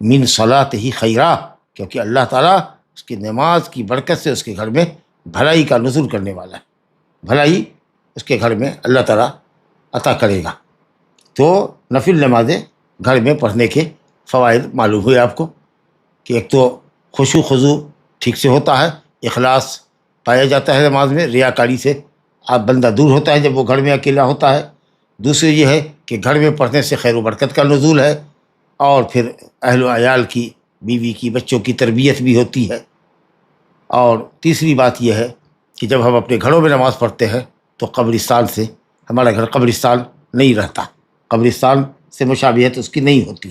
Speaker 2: من صلاتہ خیرا، کیونکہ اللہ تعالیٰ اس کی نماز کی برکت سے اس کے گھر میں بھلائی کا نزول کرنے والا ہے، بھلائی اس کے گھر میں اللہ تعالیٰ عطا کرے گا۔ تو نفل نمازیں گھر میں پڑھنے کے فوائد معلوم ہوئے آپ کو، کہ ایک تو خشوع خضوع ٹھیک سے ہوتا ہے، اخلاص پایا جاتا ہے نماز میں، ریاکاری سے آپ بندہ دور ہوتا ہے جب وہ گھر میں اکیلا ہوتا ہے۔ دوسری یہ ہے کہ گھر میں پڑھنے سے خیر و برکت کا نزول ہے، اور پھر اہل و عیال کی، بیوی کی، بچوں کی تربیت بھی ہوتی ہے۔ اور تیسری بات یہ ہے کہ جب ہم اپنے گھروں میں نماز پڑھتے ہیں تو قبرستان سے، ہمارا گھر قبرستان نہیں رہتا، قبرستان سے مشابہت اس کی نہیں ہوتی،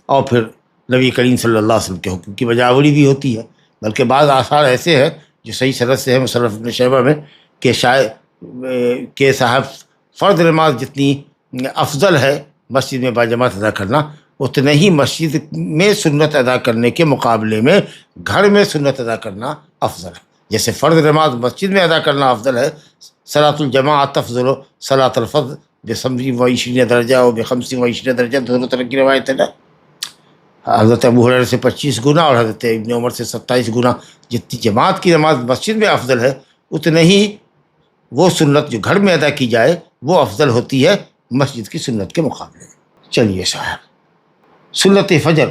Speaker 2: اور پھر نبی کریم صلی اللہ علیہ وسلم کے حکم کی بجاوری بھی ہوتی ہے۔ بلکہ بعض آثار ایسے ہیں جو صحیح سند سے ہے مصنف ابن شیبہ میں، کہ شاید کہ صاحب فرض نماز جتنی افضل ہے مسجد میں باجماعت ادا کرنا، اتنا ہی مسجد میں سنت ادا کرنے کے مقابلے میں گھر میں سنت ادا کرنا افضل ہے. جیسے فرض نماز مسجد میں ادا کرنا افضل ہے، صلاۃ الجماعت افضل و صلاۃ الفرض ب25 درجہ و ب25 درجہ، دونوں طرح کی روایت ہے نا. حضرت ابو ہریرہ سے 25 گنا اور حضرت ابن عمر سے 27 گنا. جتنی جماعت کی نماز مسجد میں افضل ہے، اتنا ہی وہ سنت جو گھر میں ادا کی جائے وہ افضل ہوتی ہے مسجد کی سنت کے مقابلے میں. چلیے صاحب، سنت فجر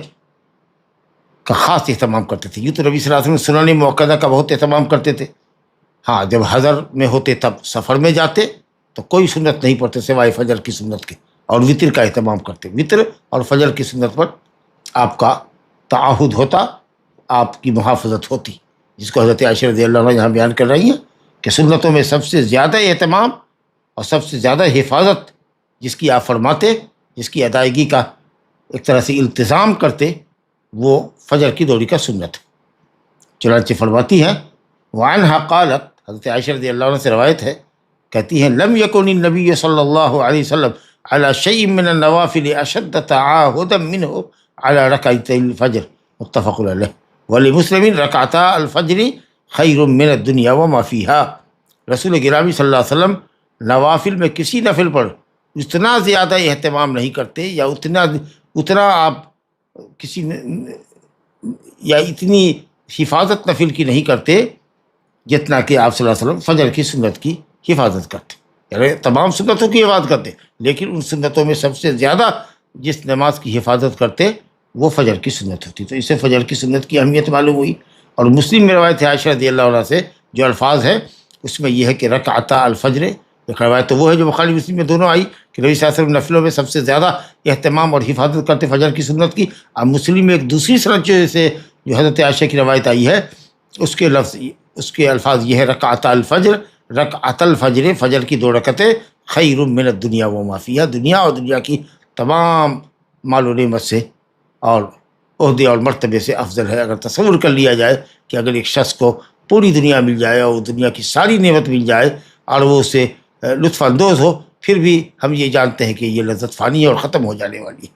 Speaker 2: کا خاص اہتمام کرتے تھے. یوں تو نبی صلی اللہ علیہ وسلم سنن مؤکدہ کا بہت اہتمام کرتے تھے. ہاں، جب حضر میں ہوتے تب سفر میں جاتے تو کوئی سنت نہیں پڑھتے سوائے فجر کی سنت کے، اور وطر کا اہتمام کرتے. وطر اور فجر کی سنت پر آپ کا تعاہد ہوتا، آپ کی محافظت ہوتی، جس کو حضرت عائشہ رضی اللہ عنہ یہاں بیان کر رہی ہیں کہ سنتوں میں سب سے زیادہ اہتمام اور سب سے زیادہ حفاظت جس کی آپ فرماتے، جس کی ادائیگی کا ایک طرح سے التزام کرتے، وہ فجر کی دوڑی کا سنت ہے. چنانچہ فرماتی ہیں وعنہا قالت، حضرت عائشہ رضی اللہ عنہ سے روایت ہے، کہتی ہیں لم یکن النبی صلی اللہ علیہ وسلم علی شیء من النوافل اشد تعاہدا منہ علی رکعتي الفجر، متفق علیہ. ولمسلم رکعتا الفجر خیر من الدنیا وما فیہا. رسول گرامی صلی اللہ علیہ وسلم نوافل میں کسی نفل پر اتنا زیادہ اہتمام نہیں کرتے، یا اتنا آپ کسی یا اتنی حفاظت نفل کی نہیں کرتے جتنا کہ آپ صلی اللہ علیہ وسلم فجر کی سنت کی حفاظت کرتے. یعنی تمام سنتوں کی حفاظت کرتے، لیکن ان سنتوں میں سب سے زیادہ جس نماز کی حفاظت کرتے وہ فجر کی سنت ہوتی. تو اس سے فجر کی سنت کی اہمیت معلوم ہوئی. اور مسلم میں روایت ہے عائشہ رضی اللہ عنہ سے جو الفاظ ہے اس میں یہ ہے کہ رکعتا الفجر. ایک روایت تو وہ ہے جو بخاری مسلم میں دونوں آئی کہ نبی صلی اللہ علیہ وسلم نفلوں میں سب سے زیادہ اہتمام اور حفاظت کرتے فجر کی سنت کی. اب مسلم میں ایک دوسری سند سے جو حضرت عائشہ کی روایت آئی ہے اس کے الفاظ یہ ہے رکعتا الفجر، رکعت الفجر، فجر کی 2 رکعتیں خیر من الدنیا وما فیہا، دنیا اور دنیا کی تمام مال و نعمت سے اور عہدے اور مرتبے سے افضل ہے. اگر تصور کر لیا جائے کہ اگر ایک شخص کو پوری دنیا مل جائے اور دنیا کی ساری نعمت مل جائے اور وہ اسے لطف اندوز ہو، پھر بھی ہم یہ جانتے ہیں کہ یہ لذت فانی ہے اور ختم ہو جانے والی ہے.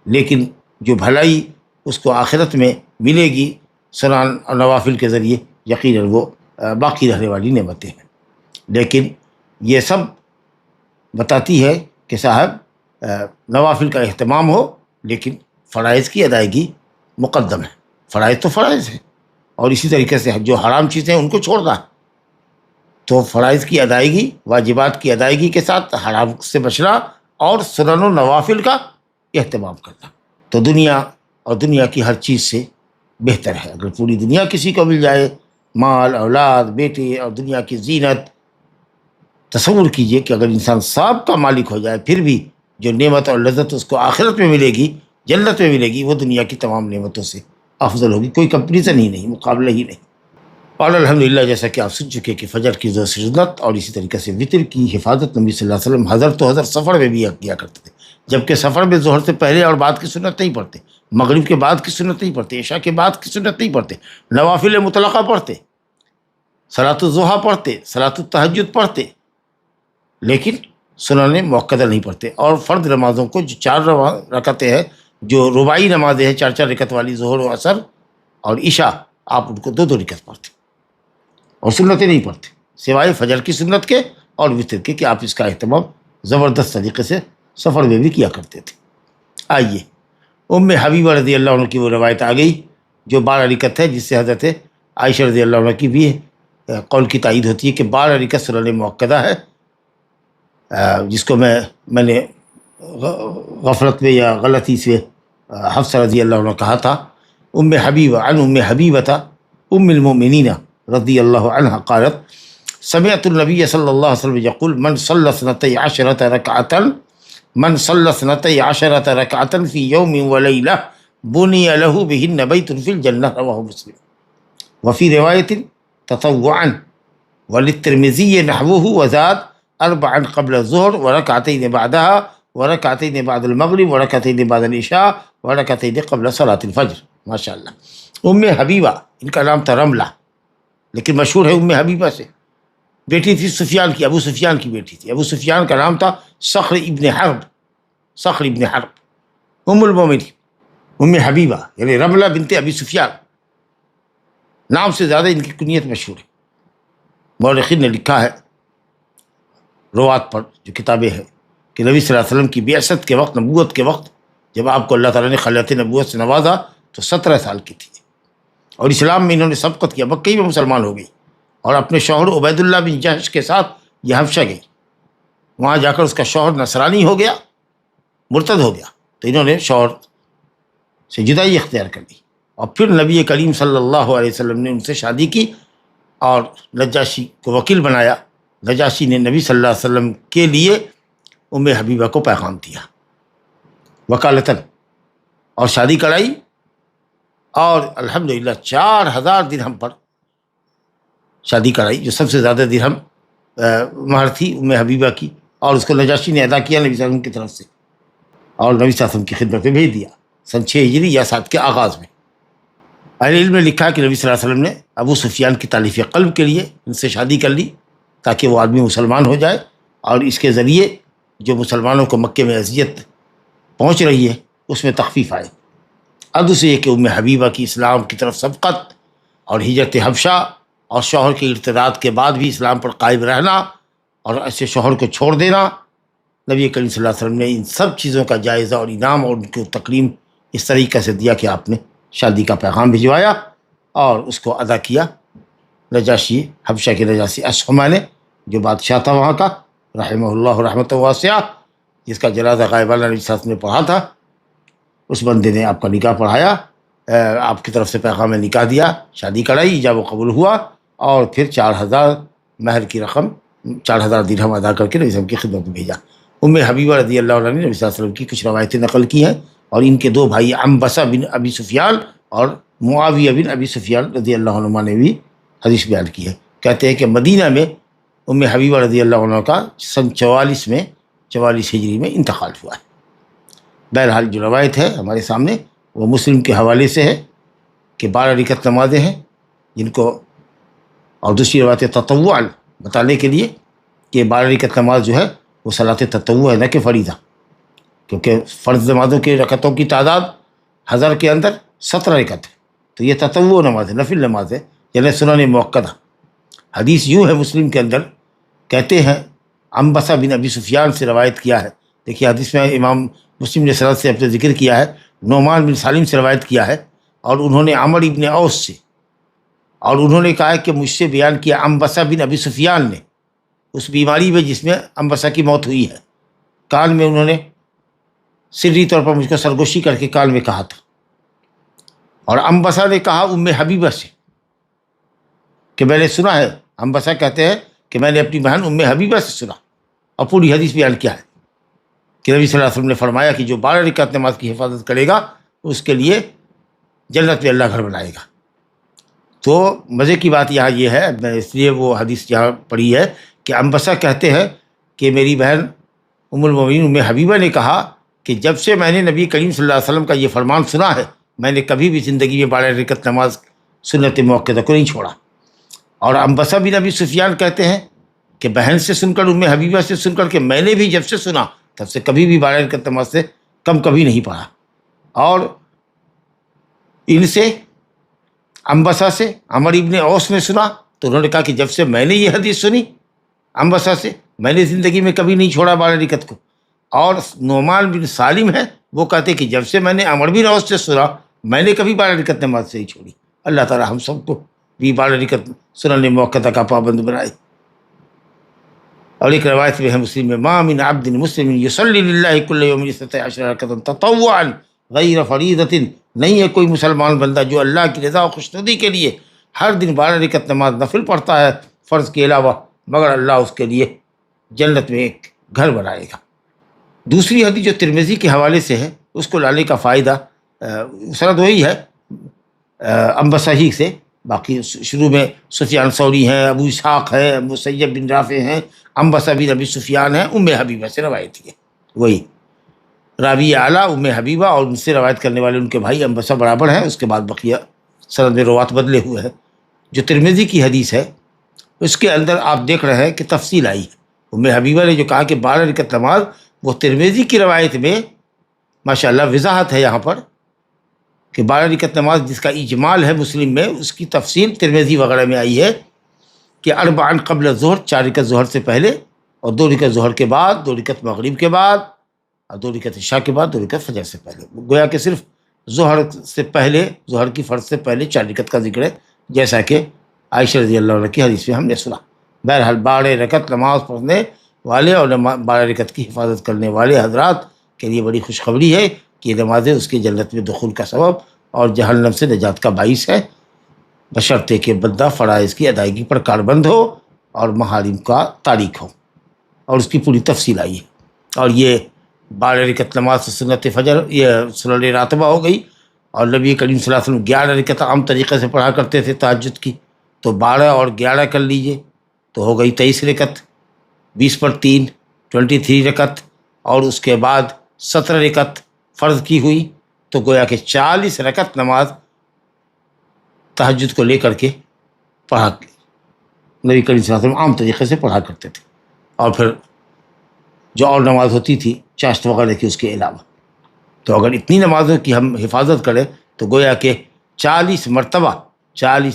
Speaker 2: لیکن جو بھلائی اس کو آخرت میں ملے گی سنن اور نوافل کے ذریعے، یقیناً وہ باقی رہنے والی نعمتیں ہیں. لیکن یہ سب بتاتی ہے کہ صاحب نوافل کا اہتمام ہو، لیکن فرائض کی ادائیگی مقدم ہے. فرائض تو فرائض ہے، اور اسی طریقے سے جو حرام چیزیں ان کو چھوڑنا ہے. تو فرائض کی ادائیگی، واجبات کی ادائیگی کے ساتھ حرام سے بچنا اور سنن و نوافل کا اہتمام کرنا، تو دنیا اور دنیا کی ہر چیز سے بہتر ہے. اگر پوری دنیا کسی کو مل جائے، مال، اولاد، بیٹے اور دنیا کی زینت، تصور کیجئے کہ اگر انسان سب کا مالک ہو جائے پھر بھی جو نعمت اور لذت اس کو آخرت میں ملے گی، جنت میں ملے گی، وہ دنیا کی تمام نعمتوں سے افضل ہوگی. کوئی کمپریزن ہی نہیں، مقابلہ ہی نہیں. اور الحمدللہ جیسا کہ آپ سن چکے کہ فجر کی جو سنت اور اسی طریقے سے وطر کی حفاظت نبی صلی اللہ علیہ وسلم حضرت سفر میں بھی کیا کرتے تھے. جبکہ سفر میں ظہر سے پہلے اور بعد کی سنت نہیں پڑھتے، مغرب کے بعد کی سنت نہیں پڑھتے، عشاء کے بعد کی سنت نہیں پڑھتے، نوافل مطلقہ پڑھتے، صلاۃ الضحیٰ پڑھتے، صلاۃ التہجد پڑھتے، لیکن سنن مؤکدہ نہیں پڑھتے. اور فرض نمازوں کو جو 4 رکعتیں ہیں، جو رباعی نمازیں ہیں 4 رکعت والی، ظہر و عصر اور عشاء، آپ ان کو 2 رکعت پڑھتے اور سنتیں نہیں پڑھتے سوائے فجر کی سنت کے اور وطر کے، کہ آپ اس کا اہتمام زبردست طریقے سے سفر میں بھی کیا کرتے تھے. آئیے ام حبیبہ رضی اللہ عنہ کی وہ روایت آ گئی جو 12 رکعت ہے، جس سے حضرت عائشہ رضی اللہ عنہ کی بھی قول کی تائید ہوتی ہے کہ 12 رکعت سنن مؤکدہ ہے، جس کو میں نے غفلت میں یا غلطی سے حفصہ رضی اللہ عنہ کہا تھا. ام حبیبہ عن ام حبیبہ ام المؤمنین رضی اللہ عنہ قالت سمعت النبی صلی اللہ علیہ وسلم یقول من صلی 12 رکعۃ من صلی 12 رکعۃ فی یوم ولیلہ بنی له بہن بیت فی الجنہ، رواہ مسلم. وفی روایت تطوعا وللترمذی نحوه وزاد 4 قبل الظہر ورکعتین بعدها ورکعتین بعد المغرب ورکعتین بعد العشاء ورکعتین قبل صلاۃ الفجر. ماشاء اللہ. ام حبیبہ، ان کا نام تھا رملہ، لیکن مشہور ہے ام حبیبہ سے. بیٹی تھی سفیان کی، ابو سفیان کی بیٹی تھی. ابو سفیان کا نام تھا صخر ابن حرب. ام المومنین ام حبیبہ یعنی رملہ بنت ابی سفیان، نام سے زیادہ ان کی کنیت مشہور ہے۔ مورخین نے لکھا ہے روات پر جو کتابیں ہیں کہ نبی صلی اللہ علیہ وسلم کی بعثت کے وقت، نبوت کے وقت، جب آپ کو اللہ تعالیٰ نے خلعت نبوت سے نوازا تو 17 سال کی تھی، اور اسلام میں انہوں نے سبقت کیا، مکہ میں مسلمان ہو گئی، اور اپنے شوہر عبید اللہ بن جحش کے ساتھ یہ حبشہ گئی۔ وہاں جا کر اس کا شوہر نصرانی ہو گیا، مرتد ہو گیا، تو انہوں نے شوہر سے جدائی اختیار کر لی، اور پھر نبی کریم صلی اللہ علیہ وسلم نے ان سے شادی کی اور نجاشی کو وکیل بنایا۔ نجاشی نے نبی صلی اللہ علیہ وسلم کے لیے ام حبیبہ کو پیغام دیا وکالتاً، اور شادی کرائی، اور الحمدللہ 4000 درہم پر شادی کرائی، جو سب سے زیادہ درہم مہر تھی ام حبیبہ کی، اور اس کو نجاشی نے ادا کیا نبی صلی اللہ علیہ وسلم کی طرف سے، اور نبی صلی اللہ علیہ وسلم کی خدمت میں بھیج دیا سن 6 ہجری یا 7 کے آغاز میں۔ اہل علم نے لکھا کہ نبی صلی اللہ علیہ وسلم نے ابو سفیان کی تالیف قلب کے لیے ان سے شادی کر لی تاکہ وہ آدمی مسلمان ہو جائے، اور اس کے ذریعے جو مسلمانوں کو مکے میں اذیت پہنچ رہی ہے اس میں تخفیف آئے۔ اب دوسرے یہ کہ ام حبیبہ کی اسلام کی طرف سبقت اور ہجرت حبشہ اور شوہر کے ارتداد کے بعد بھی اسلام پر قائم رہنا اور ایسے شوہر کو چھوڑ دینا، نبی کریم صلی اللہ علیہ وسلم نے ان سب چیزوں کا جائزہ اور انعام اور ان کو تکریم اس طریقے سے دیا کہ آپ نے شادی کا پیغام بھجوایا اور اس کو ادا کیا۔ نجاشی، حبشہ کے نجاشی اشہمہ نے، جو بادشاہ تھا وہاں کا، رحمہ اللہ رحمۃ واسعہ، جس کا جنازہ غائبانہ نبی صلی اللہ علیہ وسلم نے پڑھا تھا، اس بندے نے آپ کا نکاح پڑھایا، آپ کی طرف سے پیغام نکاح دیا، شادی کرائی، ایجاب و قبول ہوا، اور پھر 4000 مہر کی رقم 4000 درہم ادا کر کے نبی صلی اللہ علیہ وسلم کی خدمت میں بھیجا۔ ام حبیبہ رضی اللہ عنہ نے نبی صلی اللہ علیہ وسلم کی کچھ روایتیں نقل کی ہیں، اور ان کے 2 بھائی عنبسہ بن ابی سفیان اور معاویہ بن ابی سفیان رضی اللہ عنہما نے بھی حدیث بیان کی ہے۔ کہتے ہیں کہ مدینہ میں ام حبیبہ رضی اللہ عنہ کا سن 44 ہجری میں انتقال ہوا ہے۔ بہرحال جو روایت ہے ہمارے سامنے وہ مسلم کے حوالے سے ہے کہ 12 رکعت نمازیں ہیں جن کو، اور دوسری روایت تطوع بتانے کے لیے کہ 12 رکعت نماز جو ہے وہ صلاۃ تطوع ہے، نہ کہ فریضہ، کیونکہ فرض نمازوں کی رکعتوں کی تعداد 1000 کے اندر 17 رکعت ہے، تو یہ تطوع نماز ہے، نفل نماز ہے، یعنی سنن مؤکدہ۔ حدیث یوں ہے مسلم کے اندر، کہتے ہیں عنبسہ بن ابی سفیان سے روایت کیا ہے، دیکھیے حدیث میں امام مسلم نے سند سے اپنے ذکر کیا ہے، نعمان بن سالم سے روایت کیا ہے، اور انہوں نے عمر ابن اوس سے، اور انہوں نے کہا ہے کہ مجھ سے بیان کیا عنبسہ بن ابی سفیان نے اس بیماری میں جس میں عنبسہ کی موت ہوئی ہے، کان میں انہوں نے سری طور پر مجھ کو سرگوشی کر کے کان میں کہا تھا، اور عنبسہ نے کہا ام حبیبہ سے کہ میں نے سنا ہے، عنبسہ کہتے ہیں کہ میں نے اپنی بہن ام حبیبہ سے سنا، اور پوری حدیث بیان کیا ہے کہ نبی صلی اللہ علیہ وسلم نے فرمایا کہ جو 12 رکعت نماز کی حفاظت کرے گا اس کے لیے جنت میں اللہ گھر بنائے گا۔ تو مزے کی بات یہاں یہ ہے، میں اس لیے وہ حدیث یہاں پڑھی ہے کہ عنبسہ کہتے ہیں کہ میری بہن ام المومنین ام حبیبہ نے کہا کہ جب سے میں نے نبی کریم صلی اللہ علیہ وسلم کا یہ فرمان سنا ہے، میں نے کبھی بھی زندگی میں 12 رکعت نماز سنت مؤکدہ کو نہیں چھوڑا۔ اور عنبسہ بن ابی سفیان کہتے ہیں کہ بہن سے سن کر، ام حبیبہ سے سن کر، کہ میں نے بھی جب سے سنا تب سے کبھی بھی 12 رکعت نماز سے کم کبھی نہیں پڑھا۔ اور ان سے، عنبسہ سے عمر ابن اوس نے سنا تو انہوں نے کہا کہ جب سے میں نے یہ حدیث سنی عنبسہ سے، میں نے زندگی میں کبھی نہیں چھوڑا 12 رکعت کو۔ اور نعمان بن سالم ہے، وہ کہتے کہ جب سے میں نے عمر بن اوس سے سنا میں نے کبھی 12 رکعت نماز سے ہی چھوڑی۔ اللہ تعالی ہم سب کو بھی 12 رکعت سنن مؤکدہ کا پابند بنائے۔ اور ایک روایت میں ہے مسلم میں، ما من عبد مسلم یصلی للہ کل یوم 17 رکعۃ تطوعا غیر فریضۃ، نہیں ہے کوئی مسلمان بندہ جو اللہ کی رضا و خوشنودی کے لیے ہر دن 12 رکعت نماز نفل پڑھتا ہے فرض کے علاوہ، مگر اللہ اس کے لیے جنت میں ایک گھر بنائے گا۔ دوسری حدیث جو ترمذی کے حوالے سے ہے، اس کو لانے کا فائدہ سند وہی ہے عنبسہ ہی سے، باقی شروع میں سفیان ثوری ہیں، ابو اسحاق ہے، مسیب بن رافع ہیں، عنبسہ بن ابی سفیان ہیں، ام حبیبہ سے روایت ہے، وہی راوی اعلیٰ ام حبیبہ، اور ان سے روایت کرنے والے ان کے بھائی عنبسہ برابر ہیں، اس کے بعد بقیہ سند میں روات بدلے ہوئے ہیں۔ جو ترمذی کی حدیث ہے اس کے اندر آپ دیکھ رہے ہیں کہ تفصیل آئی ہے۔ ام حبیبہ نے جو کہا کہ 12 رکعت نماز، وہ ترمذی کی روایت میں ماشاءاللہ وضاحت ہے یہاں پر کہ 12 رکعت نماز جس کا اجمال ہے مسلم میں، اس کی تفصیل ترمذی وغیرہ میں آئی ہے کہ اربعن قبل الظہر، 4 رکعت ظہر سے پہلے، اور 2 رکعت ظہر کے بعد، 2 رکعت مغرب کے بعد، اور 2 رکعت عشاء کے بعد، 2 رکعت فجر سے پہلے۔ گویا کہ صرف ظہر سے پہلے، ظہر کی فرض سے پہلے 4 رکعت کا ذکر ہے، جیسا کہ عائشہ رضی اللہ عنہ کی حدیث میں ہم نے سنا۔ بہرحال 12 رکعت نماز پڑھنے والے اور 12 رکعت کی حفاظت کرنے والے حضرات کے لیے بڑی خوشخبری ہے کہ یہ نمازیں اس کی جنت میں دخول کا سبب اور جہنم سے نجات کا باعث ہے، بشرطے کہ بندہ فرائض کی ادائیگی پر کاربند ہو اور محارم کا تاریک ہو، اور اس کی پوری تفصیل آئی ہے۔ اور یہ 12 رکعت نماز سنت فجر، یہ سنن راتبہ ہو گئی، اور نبی کریم صلی اللہ علیہ وسلم 11 رکعت عام طریقے سے پڑھا کرتے تھے تہجد کی، تو 12 اور 11 کر لیجئے تو ہو گئی 23 رکعت، 20 پر 3 23 رکعت، اور اس کے بعد 17 رکعت فرض کی ہوئی، تو گویا کہ 40 رکعت نماز تہجد کو لے کر کے پڑھا، نبی کریم صلی اللہ علیہ وسلم عام طریقے سے پڑھا کرتے تھے، اور پھر جو اور نماز ہوتی تھی چاشت وغیرہ کی اس کے علاوہ۔ تو اگر اتنی نمازوں کی ہم حفاظت کریں تو گویا کہ 40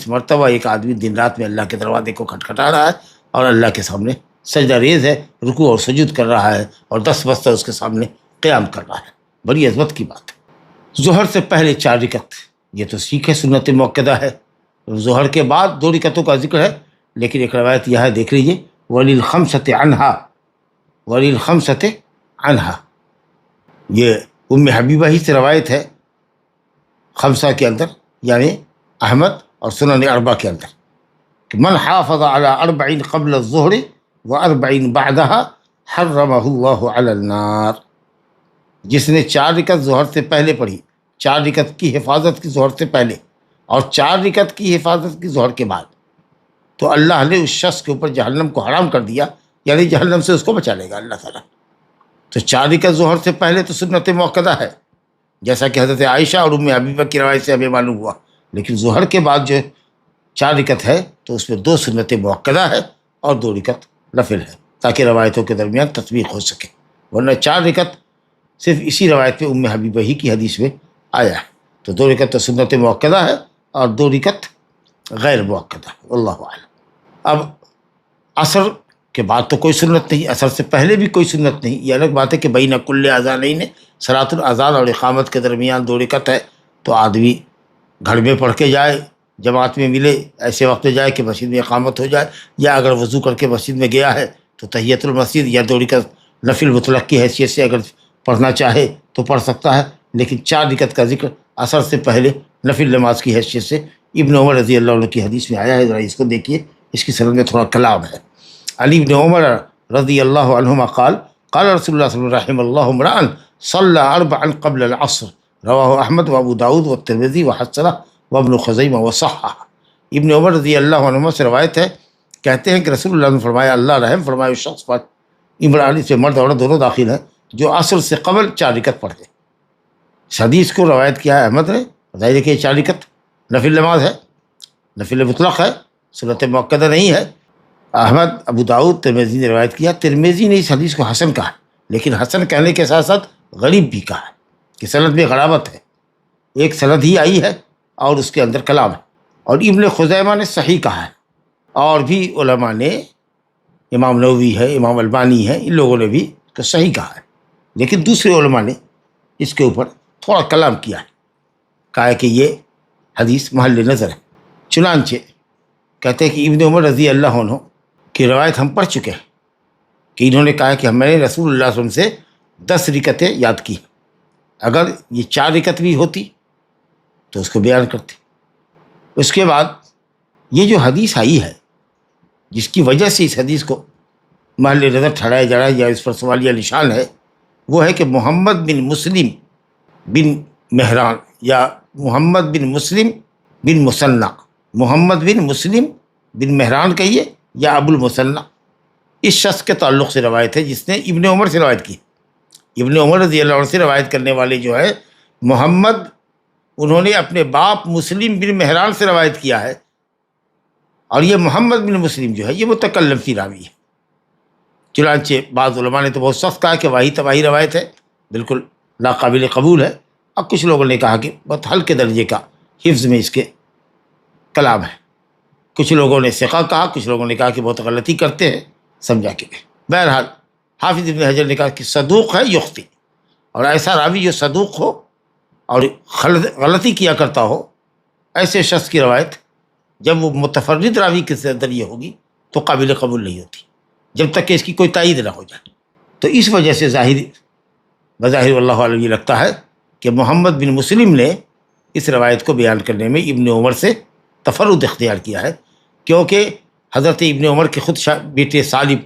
Speaker 2: مرتبہ ایک آدمی دن رات میں اللہ کے دروازے کو کھٹکھٹا رہا ہے اور اللہ کے سامنے سجدہ ریز ہے، رکوع اور سجود کر رہا ہے، اور 10 بستہ اس کے سامنے قیام کر رہا ہے۔ بڑی عظمت کی بات ہے۔ ظہر سے پہلے 4 رکعت، یہ تو ٹھیک ہے، سنت مؤکدہ ہے۔ ظہر کے بعد 2 رکعتوں کا ذکر ہے، لیکن ایک روایت یہ ہے، دیکھ لیجیے، وَلِلْخَمْسَةِ عَنْهَا، یہ حبیبہ ہی سے روایت ہے، خمسہ کے اندر یعنی احمد اور سنن اربع کے اندر، کہ من حافظ على 40 قبل الظہر و40 بعدها حرمہ اللہ علی النار، جس نے 4 رکعت ظہر سے پہلے پڑھی، 4 رکعت کی حفاظت کی ظہر سے پہلے اور 4 رکعت کی حفاظت کی ظہر کے بعد، تو اللہ نے اس شخص کے اوپر جہنم کو حرام کر دیا، یعنی جہنم سے اس کو بچا لے گا اللہ تعالیٰ۔ تو 4 رکعت ظہر سے پہلے تو سنت مؤکدہ ہے، جیسا کہ حضرت عائشہ اور ام حبیبہ کی روایت سے ہمیں معلوم ہوا، لیکن ظہر کے بعد جو 4 رکعت ہے تو اس میں 2 سنت مؤکدہ ہے اور 2 رکعت نفل ہے، تاکہ روایتوں کے درمیان تطبیق ہو سکے، ورنہ 4 رکعت صرف اسی روایت پہ ام حبیبہ ہی کی حدیث میں آیا ہے۔ تو 2 رکعت تو سنت مؤکدہ ہے اور 2 رکعت غیر مؤکدہ، اللہ اعلم۔ اب عصر کے بعد تو کوئی سنت نہیں، عصر سے پہلے بھی کوئی سنت نہیں، یہ الگ بات ہے کہ بین کل اذانین، صلاۃ الاذان اور اقامت کے درمیان 2 رکعت ہے، تو آدمی گھر میں پڑھ کے جائے، جماعت میں ملے، ایسے وقت میں جائے کہ مسجد میں اقامت ہو جائے، یا اگر وضو کر کے مسجد میں گیا ہے تو تحیۃ المسجد یا 2 رکعت نفل مطلق کی حیثیت سے اگر پڑھنا چاہے تو پڑھ سکتا ہے، لیکن 4 رکعت کا ذکر عصر سے پہلے نفل نماز کی حیثیت سے ابن عمر رضی اللہ عنہ کی حدیث میں آیا ہے، ذرا اس کو دیکھیے، اس کی سند میں تھوڑا کلام ہے۔ علی بن عمر رضی اللہ عنہما قال قال رسول اللہ صلی اللہ علیہ وسلم رحم اللہ امرأ صلی 4 قبل العصر، رواہ احمد و ابو داود و ترمذی و حسنہ و ابن خزیمہ و صححہ۔ ابن عمر رضی اللہ عنہما سے روایت ہے، کہتے ہیں کہ رسول اللہ نے فرمایا، اللہ رحم فرمائے اس شخص پر، عمران سے مرد عورت دونوں داخل ہیں، جو عصر سے قبل 4 رکعت پڑھے۔ اس حدیث کو روایت کیا ہے احمد نے، بتائیے کہ 4 رکعت نفل نماز ہے، نفل مطلق ہے، سنت مؤکدہ نہیں ہے۔ احمد، ابو داؤد، ترمذی نے روایت کیا، ترمذی نے اس حدیث کو حسن کہا، لیکن حسن کہنے کے ساتھ ساتھ غریب بھی کہا کہ سند میں غرابت ہے، ایک سند ہی آئی ہے اور اس کے اندر کلام ہے۔ اور ابن خزیمہ نے صحیح کہا ہے، اور بھی علماء نے، امام نووی ہے، امام البانی ہے، ان لوگوں نے بھی اس کو صحیح کہا ہے، لیکن دوسرے علماء نے اس کے اوپر تھوڑا کلام کیا ہے، کہا ہے کہ یہ حدیث محل نظر ہے۔ چنانچہ کہتے ہیں کہ ابن عمر رضی اللہ عنہ کی روایت ہم پڑھ چکے ہیں کہ انہوں نے کہا کہ میں نے رسول اللہ صلی اللہ علیہ وسلم سے 10 رکعتیں یاد کی، اگر یہ 4 رکعت بھی ہوتی تو اس کو بیان کرتے۔ اس کے بعد یہ جو حدیث آئی ہے، جس کی وجہ سے اس حدیث کو محل نظر ٹھہرایا جا رہا ہے یا اس پر سوالیہ نشان ہے، وہ ہے کہ محمد بن مسلم بن مہران یا محمد بن مسلم بن مثنى، محمد بن مسلم بن مہران کہیے یا ابو المثنى، اس شخص کے تعلق سے روایت ہے جس نے ابن عمر سے روایت کی۔ ابن عمر رضی اللہ عنہ سے روایت کرنے والے جو ہے محمد، انہوں نے اپنے باپ مسلم بن مہران سے روایت کیا ہے، اور یہ محمد بن مسلم جو ہے یہ متکلم فی راوی ہے۔ چنانچہ بعض علماء نے تو بہت سخت کہا کہ واہی تباہی روایت ہے، بالکل ناقابل قبول ہے، اب کچھ لوگوں نے کہا کہ بہت ہلکے درجے کا حفظ میں اس کے کلام ہے، کچھ لوگوں نے ثقہ کہا، کچھ لوگوں نے کہا کہ بہت غلطی کرتے ہیں، سمجھا کہ بہرحال حافظ ابن حجر نے کہا کہ صدوق ہے یخطی، اور ایسا راوی جو صدوق ہو اور غلطی کیا کرتا ہو، ایسے شخص کی روایت جب وہ متفرد راوی کے ذریعے ہوگی تو قابل قبول نہیں ہوتی جب تک کہ اس کی کوئی تائید نہ ہو جائے۔ تو اس وجہ سے بظاہر واللہ عالم یہ لگتا ہے کہ محمد بن مسلم نے اس روایت کو بیان کرنے میں ابن عمر سے تفرد اختیار کیا ہے، کیونکہ حضرت ابن عمر کے خود بیٹے سالم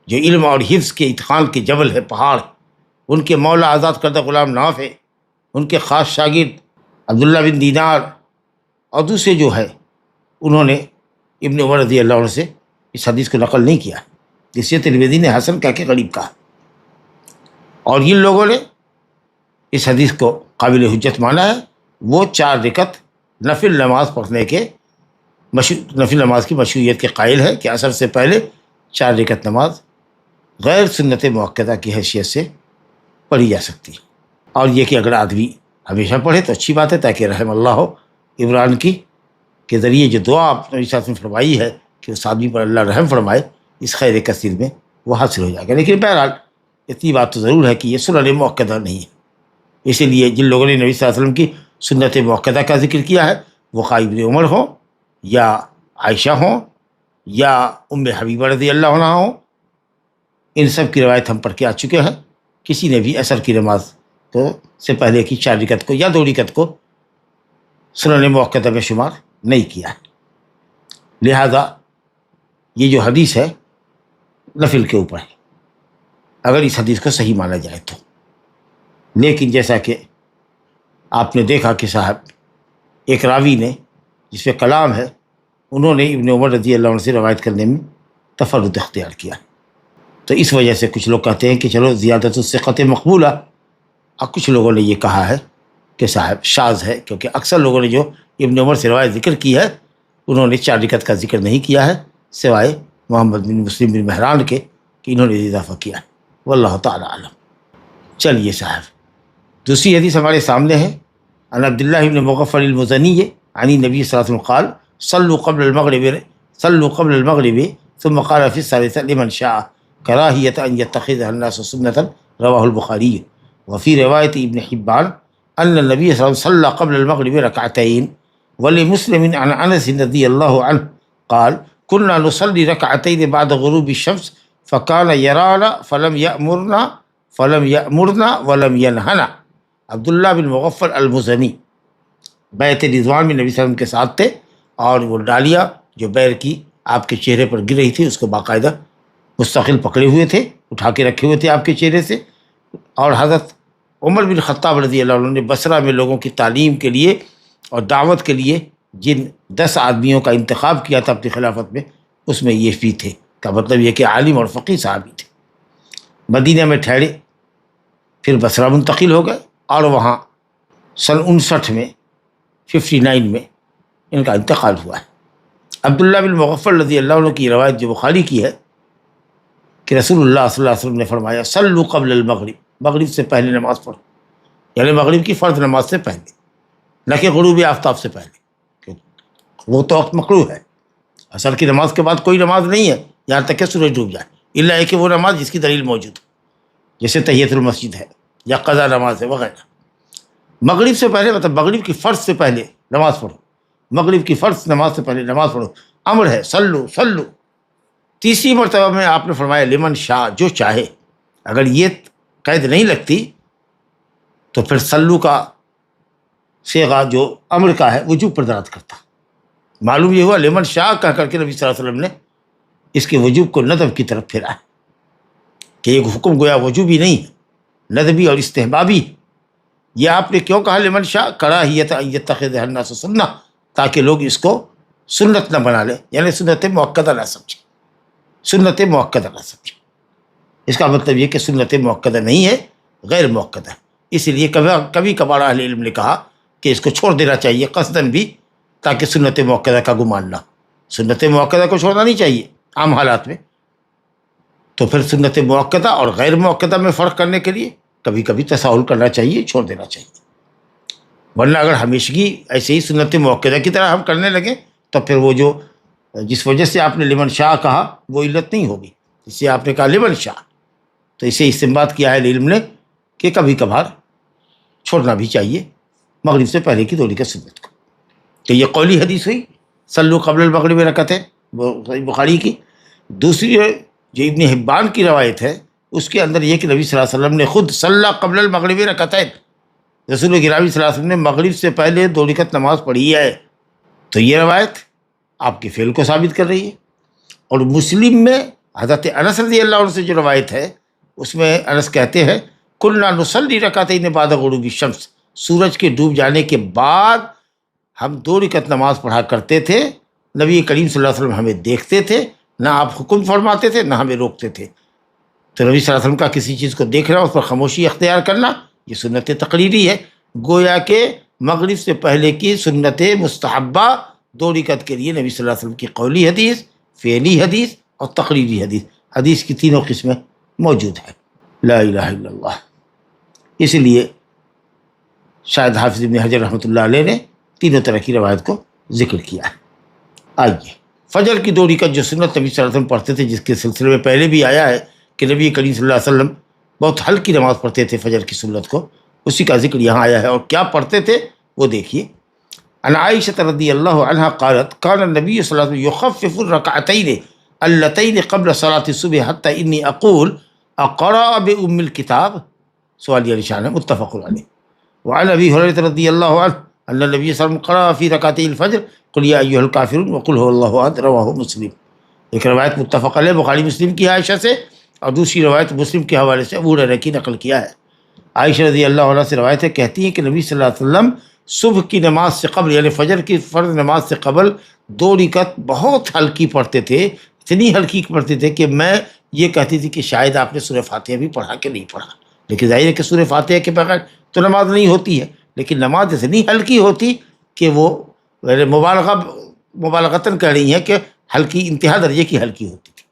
Speaker 2: جو علم اور حفظ کے اتقان کے جبل ہے، پہاڑ، ان کے مولا آزاد کردہ غلام نافع، ان کے خاص شاگرد عبداللہ بن دینار اور دوسرے جو ہے، انہوں نے ابن عمر رضی اللہ عنہ سے اس حدیث کو نقل نہیں کیا، جس سے ترمذی نے حسن کہہ کے غریب کہا، اور جن لوگوں نے اس حدیث کو قابل حجت مانا ہے وہ 4 رکعت نفل نماز پڑھنے کے نفل نماز کی مشروعیت کے قائل ہے کہ عصر سے پہلے 4 رکعت نماز غیر سنت مؤکدہ کی حیثیت سے پڑھی جا سکتی ہے، اور یہ کہ اگر آدمی ہمیشہ پڑھے تو اچھی بات ہے، تاکہ رحم اللہ عمران کی کے ذریعے جو دعا آپ نے ساتھ میں فرمائی ہے کہ اس آدمی پر اللہ رحم فرمائے، اس خیر کثیر میں وہ حاصل ہو جائے گا۔ لیکن بہرحال اتنی بات تو ضرور ہے کہ یہ سنن مؤکدہ نہیں ہے، اسی لیے جن لوگوں نے نبی صلی اللہ علیہ وسلم کی سنت مؤکدہ کا ذکر کیا ہے، وہ خواہ ابن عمر ہوں یا عائشہ ہوں یا ام حبیبہ رضی اللہ عنہا ہوں، ان سب کی روایت ہم پڑھ کے آ چکے ہیں، کسی نے بھی عصر کی نماز کو سے پہلے کی 4 رکعت کو یا 2 رکعت کو سنن مؤکدہ میں شمار نہیں کیا ہے۔ لہذا یہ جو حدیث ہے نفل کے اوپر ہے اگر اس حدیث کو صحیح مانا جائے تو، لیکن جیسا کہ آپ نے دیکھا کہ صاحب ایک راوی نے جس پہ کلام ہے، انہوں نے ابن عمر رضی اللہ عنہ سے روایت کرنے میں تفرد اختیار کیا، تو اس وجہ سے کچھ لوگ کہتے ہیں کہ چلو زیادت الثقۃ مقبولہ، اور کچھ لوگوں نے یہ کہا ہے کہ صاحب شاذ ہے، کیونکہ اکثر لوگوں نے جو ابن عمر سے روایت ذکر کی ہے انہوں نے 4 رکعت کا ذکر نہیں کیا ہے، سوائے محمد بن مسلم بن مہران کے کہ انہوں نے اضافہ کیا ہے، واللہ تعالی عالم۔ چلیے صاحب دوسری حدیث ہمارے سامنے ہے، عن عبداللہ بن مغفل المزنی عن النبی صلی اللہ علیہ وسلم قال صلوا قبل المغرب ثم قال في الثالثة لمن شاء كراهية أن يتخذها الناس سنة، رواه البخاري۔ وفي رواية ابن حبان أن النبي صلى الله عليه وسلم صلى قبل المغرب ركعتين، ولمسلم عن أنس رضي الله عنه قال كنا نصلي ركعتين بعد غروب الشمس فكان يرانا فلم يأمرنا ولم ينهنا۔ عبداللہ بن مغفل المزنی بیعت رضوان میں نبی صلی اللہ علیہ وسلم کے ساتھ تھے، اور وہ ڈالیاں جو بیر کی آپ کے چہرے پر گر رہی تھی اس کو باقاعدہ مستقل پکڑے ہوئے تھے، اٹھا کے رکھے ہوئے تھے آپ کے چہرے سے، اور حضرت عمر بن خطاب رضی اللہ عنہ نے بصرہ میں لوگوں کی تعلیم کے لیے اور دعوت کے لیے جن 10 آدمیوں کا انتخاب کیا تھا اپنی خلافت میں، اس میں یہ بھی تھے، کا مطلب یہ کہ عالم اور فقیہ صحابی تھے۔ مدینہ میں ٹھہرے، پھر بصرہ منتقل ہو گئے، اور وہاں سن 59 میں 59 میں ان کا انتقال ہوا ہے۔ عبداللہ بن مغفل رضی اللہ عنہ کی روایت جو بخاری کی ہے کہ رسول اللہ صلی اللہ علیہ وسلم نے فرمایا صلوا قبل المغرب، مغرب سے پہلے نماز پڑھو، یعنی مغرب کی فرض نماز سے پہلے، نہ کہ غروب آفتاب سے پہلے، وہ تو وقت مکروہ ہے۔ عصر کی نماز کے بعد کوئی نماز نہیں ہے یہاں تک کہ سورج ڈوب جائے، الا کہ وہ نماز جس کی دلیل موجود ہو، جیسے تحیۃ المسجد ہے یا قضا نماز ہے وغیرہ۔ مغرب سے پہلے مطلب مغرب کی فرض سے پہلے نماز پڑھو، مغرب کی فرض نماز سے پہلے نماز پڑھو، امر ہے صلو۔ تیسری مرتبہ میں آپ نے فرمایا لمن شاء، جو چاہے۔ اگر یہ قید نہیں لگتی تو پھر صلو کا صیغہ جو امر کا ہے وجوب پر دلالت کرتا۔ معلوم یہ ہوا لمن شاء کہہ کر کے نبی صلی اللہ علیہ وسلم نے اس کے وجوب کو ندب کی طرف پھیرا ہے کہ ایک حکم گویا وجوبی نہیں ہے، ندبی اور استحبابی۔ یہ آپ نے کیوں کہا لمن شاء؟ کراہیت ان یتخذها الناس سنہ، تاکہ لوگ اس کو سنت نہ بنا لیں، یعنی سنت مؤکدہ نہ سمجھیں، سنت مؤکدہ نہ سمجھیں۔ اس کا مطلب یہ کہ سنت مؤکدہ نہیں ہے، غیر مؤکدہ ہے۔ اس لیے کبھی کبھار اہل علم نے کہا کہ اس کو چھوڑ دینا چاہیے قصداً بھی، تاکہ سنت مؤکدہ کا گمان نہ، سنت مؤکدہ کو چھوڑنا نہیں چاہیے عام حالات میں۔ تو پھر سنت مؤکدہ اور غیر مؤکدہ میں فرق کرنے کے لیے کبھی کبھی تساہل کرنا چاہیے، چھوڑ دینا چاہیے۔ ورنہ اگر ہمیشگی ایسے ہی سنت مؤکدہ کی طرح ہم کرنے لگیں تو پھر وہ جو جس وجہ سے آپ نے لمن شاء کہا وہ علت نہیں ہوگی، اس سے آپ نے کہا لمن شاء، تو اسے استنباط کیا ہے علم نے کہ کبھی کبھار چھوڑنا بھی چاہیے مغرب سے پہلے کی 2 رکعت سنت کو۔ تو یہ قولی حدیث ہوئی صلو قبل المغرب رکعتین بخاری کی۔ دوسری جو ابن حبان کی روایت ہے اس کے اندر یہ کہ نبی صلی اللہ علیہ وسلم نے خود صلی قبل المغرب رکعتین، رسول گرامی صلی اللہ علیہ وسلم نے مغرب سے پہلے 2 رکعت نماز پڑھی ہے، تو یہ روایت آپ کے فعل کو ثابت کر رہی ہے۔ اور مسلم میں حضرت انس رضی اللہ عنہ سے جو روایت ہے اس میں انس کہتے ہیں کلنا نصلی رکعتین بعد غروب الشمس، سورج کے ڈوب جانے کے بعد ہم 2 رکعت نماز پڑھا کرتے تھے، نبی کریم صلی اللہ علیہ وسلم ہمیں دیکھتے تھے، نہ آپ حکم فرماتے تھے نہ ہمیں روکتے تھے۔ تو نبی صلی اللہ علیہ وسلم کا کسی چیز کو دیکھنا اس پر خاموشی اختیار کرنا یہ سنت تقریری ہے، گویا کہ مغرب سے پہلے کی سنت مستحبہ 2 رکعت کے لیے نبی صلی اللہ علیہ وسلم کی قولی حدیث، فعلی حدیث اور تقریری حدیث، حدیث کی تینوں قسمیں موجود ہیں۔ لا الہ الا اللہ۔ اس لیے شاید حافظ ابن حجر رحمۃ اللہ علیہ نے تینوں طرح کی روایت کو ذکر کیا ہے۔ آئیے فجر کی 2 رکعت جو سنت نبی صلی اللہ علیہ وسلم پڑھتے تھے، جس کے سلسلے میں پہلے بھی آیا ہے کہ نبی کریم صلی اللہ علیہ وسلم بہت ہلکی نماز پڑھتے تھے فجر کی سنت کو، اسی کا ذکر یہاں آیا ہے۔ اور کیا پڑھتے تھے وہ دیکھیے۔ عن عائشہ رضی اللہ عنہا قالت کان النبی صلی اللہ علیہ وسلم یخفف الرکعتین اللتین قبل صلاة الصبح حتی انی اقول اقرأ بأم الکتاب، سوالیہ نشان ہے، متفق علیہ۔ وعن ابی ہریرہ رضی اللہ عنہ ان النبی صلی اللہ علیہ وسلم قرأ فی رکعتي الفجر قل یا ایھا الکافرون وقل هو اللہ احد، رواہ مسلم۔ ایک روایت متفق علیہ بخاری مسلم کی عائشہ سے، اور دوسری روایت مسلم کے حوالے سے ابو ہریرہ کی نقل کیا ہے۔ عائشہ رضی اللہ عنہ سے روایت ہے، کہتی ہیں کہ نبی صلی اللہ علیہ وسلم صبح کی نماز سے قبل یعنی فجر کی فرض نماز سے قبل 2 رکعت بہت ہلکی پڑھتے تھے، اتنی ہلکی پڑھتے تھے کہ میں یہ کہتی تھی کہ شاید آپ نے سورہ فاتحہ بھی پڑھا کہ نہیں پڑھا، لیکن ظاہر ہے کہ سورہ فاتحہ کے بغیر تو نماز نہیں ہوتی ہے، لیکن نماز اتنی ہلکی ہوتی کہ وہ مبالغتاً کہہ رہی ہیں کہ ہلکی انتہا درجے کی ہلکی ہوتی تھی۔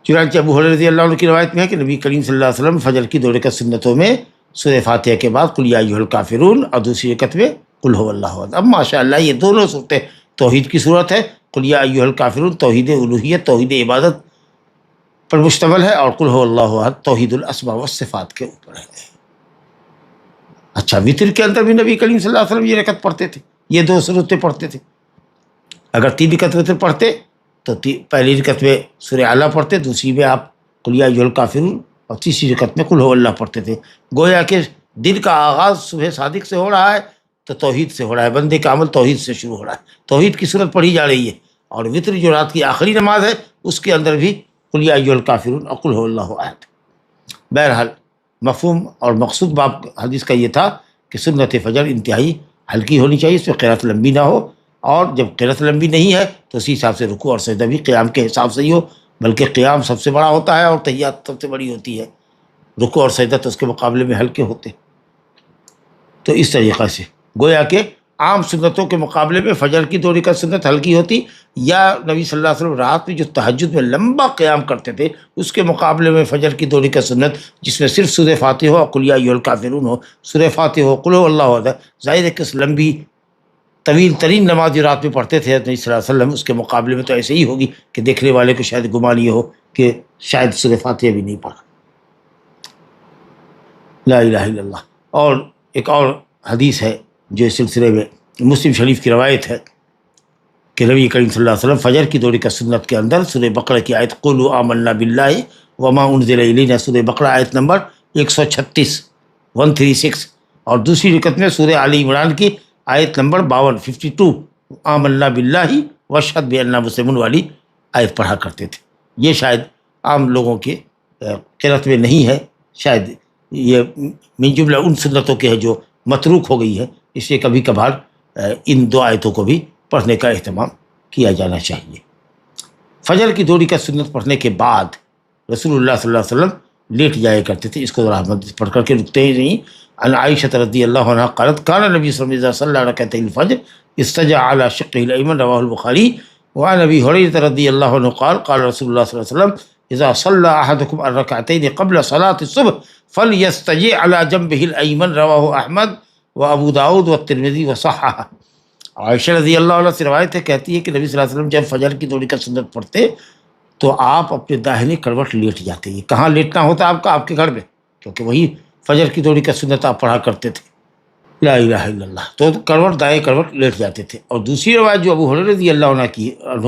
Speaker 2: چنانچہ ابو ہریرہ رضی اللہ عنہ کی روایت میں ہے کہ نبی کریم صلی اللہ علیہ وسلم فجر کی 2 رکعت سنتوں میں سورہ فاتحہ کے بعد قل یا ایھا الکافرون اور دوسری رکعت میں قل هو اللہ احد۔ اب ماشاء اللہ یہ دونوں صورتیں توحید کی صورت ہے، قل یا ایھا الکافرون توحید الوہیت، توحید عبادت پر مشتمل ہے، اور قل هو اللہ احد توحید الاسماء والصفات کے اوپر ہے۔ اچھا، وتر کے اندر بھی نبی کریم صلی اللہ علیہ وسلم یہ رکعت پڑھتے تھے، یہ 2 صورتیں پڑھتے تھے۔ اگر 3 رکعت وتر پڑھتے تو پہلی رکعت میں سورہ اعلیٰ پڑھتے، دوسری میں آپ قل یا ایھا الکافرون اور تیسری رکعت میں قل هو اللہ پڑھتے تھے۔ گویا کہ دن کا آغاز صبح صادق سے ہو رہا ہے تو توحید سے ہو رہا ہے، بندے کا عمل توحید سے شروع ہو رہا ہے، توحید کی صورت پڑھی جا رہی ہے۔ اور وتر جو رات کی آخری نماز ہے اس کے اندر بھی قل یا ایھا الکافرون اور قل هو اللہ احد۔ بہرحال مفہوم اور مقصود باب حدیث کا یہ تھا کہ سنت فجر انتہائی ہلکی ہونی چاہیے، اس میں قرات لمبی نہ ہو، اور جب قرات لمبی نہیں ہے تو اسی حساب سے رکوع اور سجدہ بھی قیام کے حساب سے ہی ہو، بلکہ قیام سب سے بڑا ہوتا ہے اور تحیات سب سے بڑی ہوتی ہے، رکوع اور سجدہ تو اس کے مقابلے میں ہلکے ہوتے۔ تو اس طریقے سے گویا کہ عام سنتوں کے مقابلے میں فجر کی 2 رکعت سنت ہلکی ہوتی، یا نبی صلی اللہ علیہ وسلم رات میں جو تہجد میں لمبا قیام کرتے تھے اس کے مقابلے میں فجر کی 2 رکعت سنت جس میں صرف سورہ فاتحہ ہو، قل یا ایھا الکافرون ہو، سورہ فاتحہ ہو، قل هو اللہ احد، ظاہر ہے کہ اس لمبی طویل ترین نماز جو رات میں پڑھتے تھے نبی صلی اللہ علیہ وسلم، اس کے مقابلے میں تو ایسے ہی ہوگی کہ دیکھنے والے کو شاید گمان یہ ہو کہ شاید سورہ فاتحہ بھی نہیں پڑھا۔ لا الہ الا اللہ۔ اور ایک اور حدیث ہے جو اس سلسلے میں مسلم شریف کی روایت ہے کہ نبی کریم صلی اللہ علیہ وسلم فجر کی 2 رکعت سنت کے اندر سورہ بقرہ کی آیت قولوا آمنا باللہ وما انزل الینا، سورہ بقرہ آیت نمبر 136 اور دوسری رکعت میں سورہ آل عمران کی آیت نمبر 52 آمنا باللہ واشہد بأننا مسلمون والی آیت پڑھا کرتے تھے۔ یہ شاید عام لوگوں کے قرأت میں نہیں ہے، شاید یہ من جملہ ان سنتوں کے ہے جو متروک ہو گئی ہے، اس لیے کبھی کبھار ان 2 آیتوں کو بھی پڑھنے کا اہتمام کیا جانا چاہیے۔ فجر کی 2 رکعت سنت پڑھنے کے بعد رسول اللہ صلی اللہ علیہ وسلم لیٹ جایا کرتے تھے، اس کو ذرا پڑھ کر کے رکتے ہی نہیں۔ عن عائشہ رضی اللہ عنہا قالت کان نبی صلی اللہ علیہ وسلم اذا صلی رکعتي الفجر استجع على شقه الايمن، رواه البخاری۔ وعن ابی ہریرہ رضی اللہ عنہ قال قال رسول اللہ صلی اللہ علیہ وسلم اذا صلى احدكم الركعتين قبل صلاة الصبح فليستجع على جنبه الايمن، رواه احمد و ابو داؤد و ترمذی و صححہ۔ عائشہ رضی اللہ عنہ سے روایت ہے، کہتی ہے کہ نبی صلی اللہ علیہ وسلم جب فجر کی 2 رکعت سنت پڑھتے تو آپ اپنے داہنے کروٹ لیٹ جاتے۔ یہ کہاں لیٹنا ہوتا آپ کا؟ آپ کے گھر میں، کیونکہ وہی فجر کی 2 رکعت سنت آپ پڑھا کرتے تھے۔ لا الہ الا اللہ۔ تو کروٹ، دائیں کروٹ لیٹ جاتے تھے۔ اور دوسری روایت جو ابو ہریرہ رضی اللہ عنہ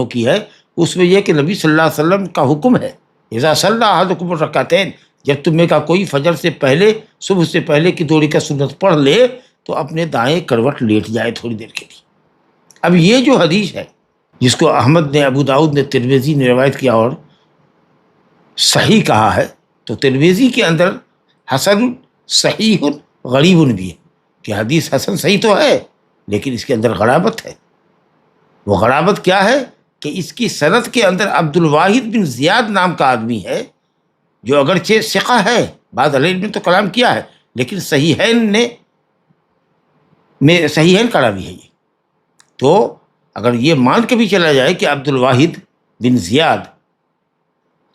Speaker 2: کی ہے، اس میں یہ کہ نبی صلی اللہ علیہ وسلم کا حکم ہے، اذا صلی احدکم الرکعتین، جب تم میں کا کوئی فجر سے پہلے، صبح سے پہلے کی 2 رکعت سنت پڑھ لے تو اپنے دائیں کروٹ لیٹ جائے تھوڑی دیر کے لیے۔ اب یہ جو حدیث ہے، جس کو احمد نے، ابو داؤد نے، ترمذی نے روایت کیا اور صحیح کہا ہے، تو ترمذی کے اندر حسن صحیح غریب بھی ہے، کہ حدیث حسن صحیح تو ہے لیکن اس کے اندر غرابت ہے۔ وہ غرابت کیا ہے کہ اس کی سند کے اندر عبد الواحد بن زیاد نام کا آدمی ہے، جو اگرچہ ثقہ ہے، بعض اہل علم نے تو کلام کیا ہے، لیکن صحیحین کا راوی ہے یہ۔ تو اگر یہ مان کے بھی چلا جائے کہ عبد الواحد بن زیاد،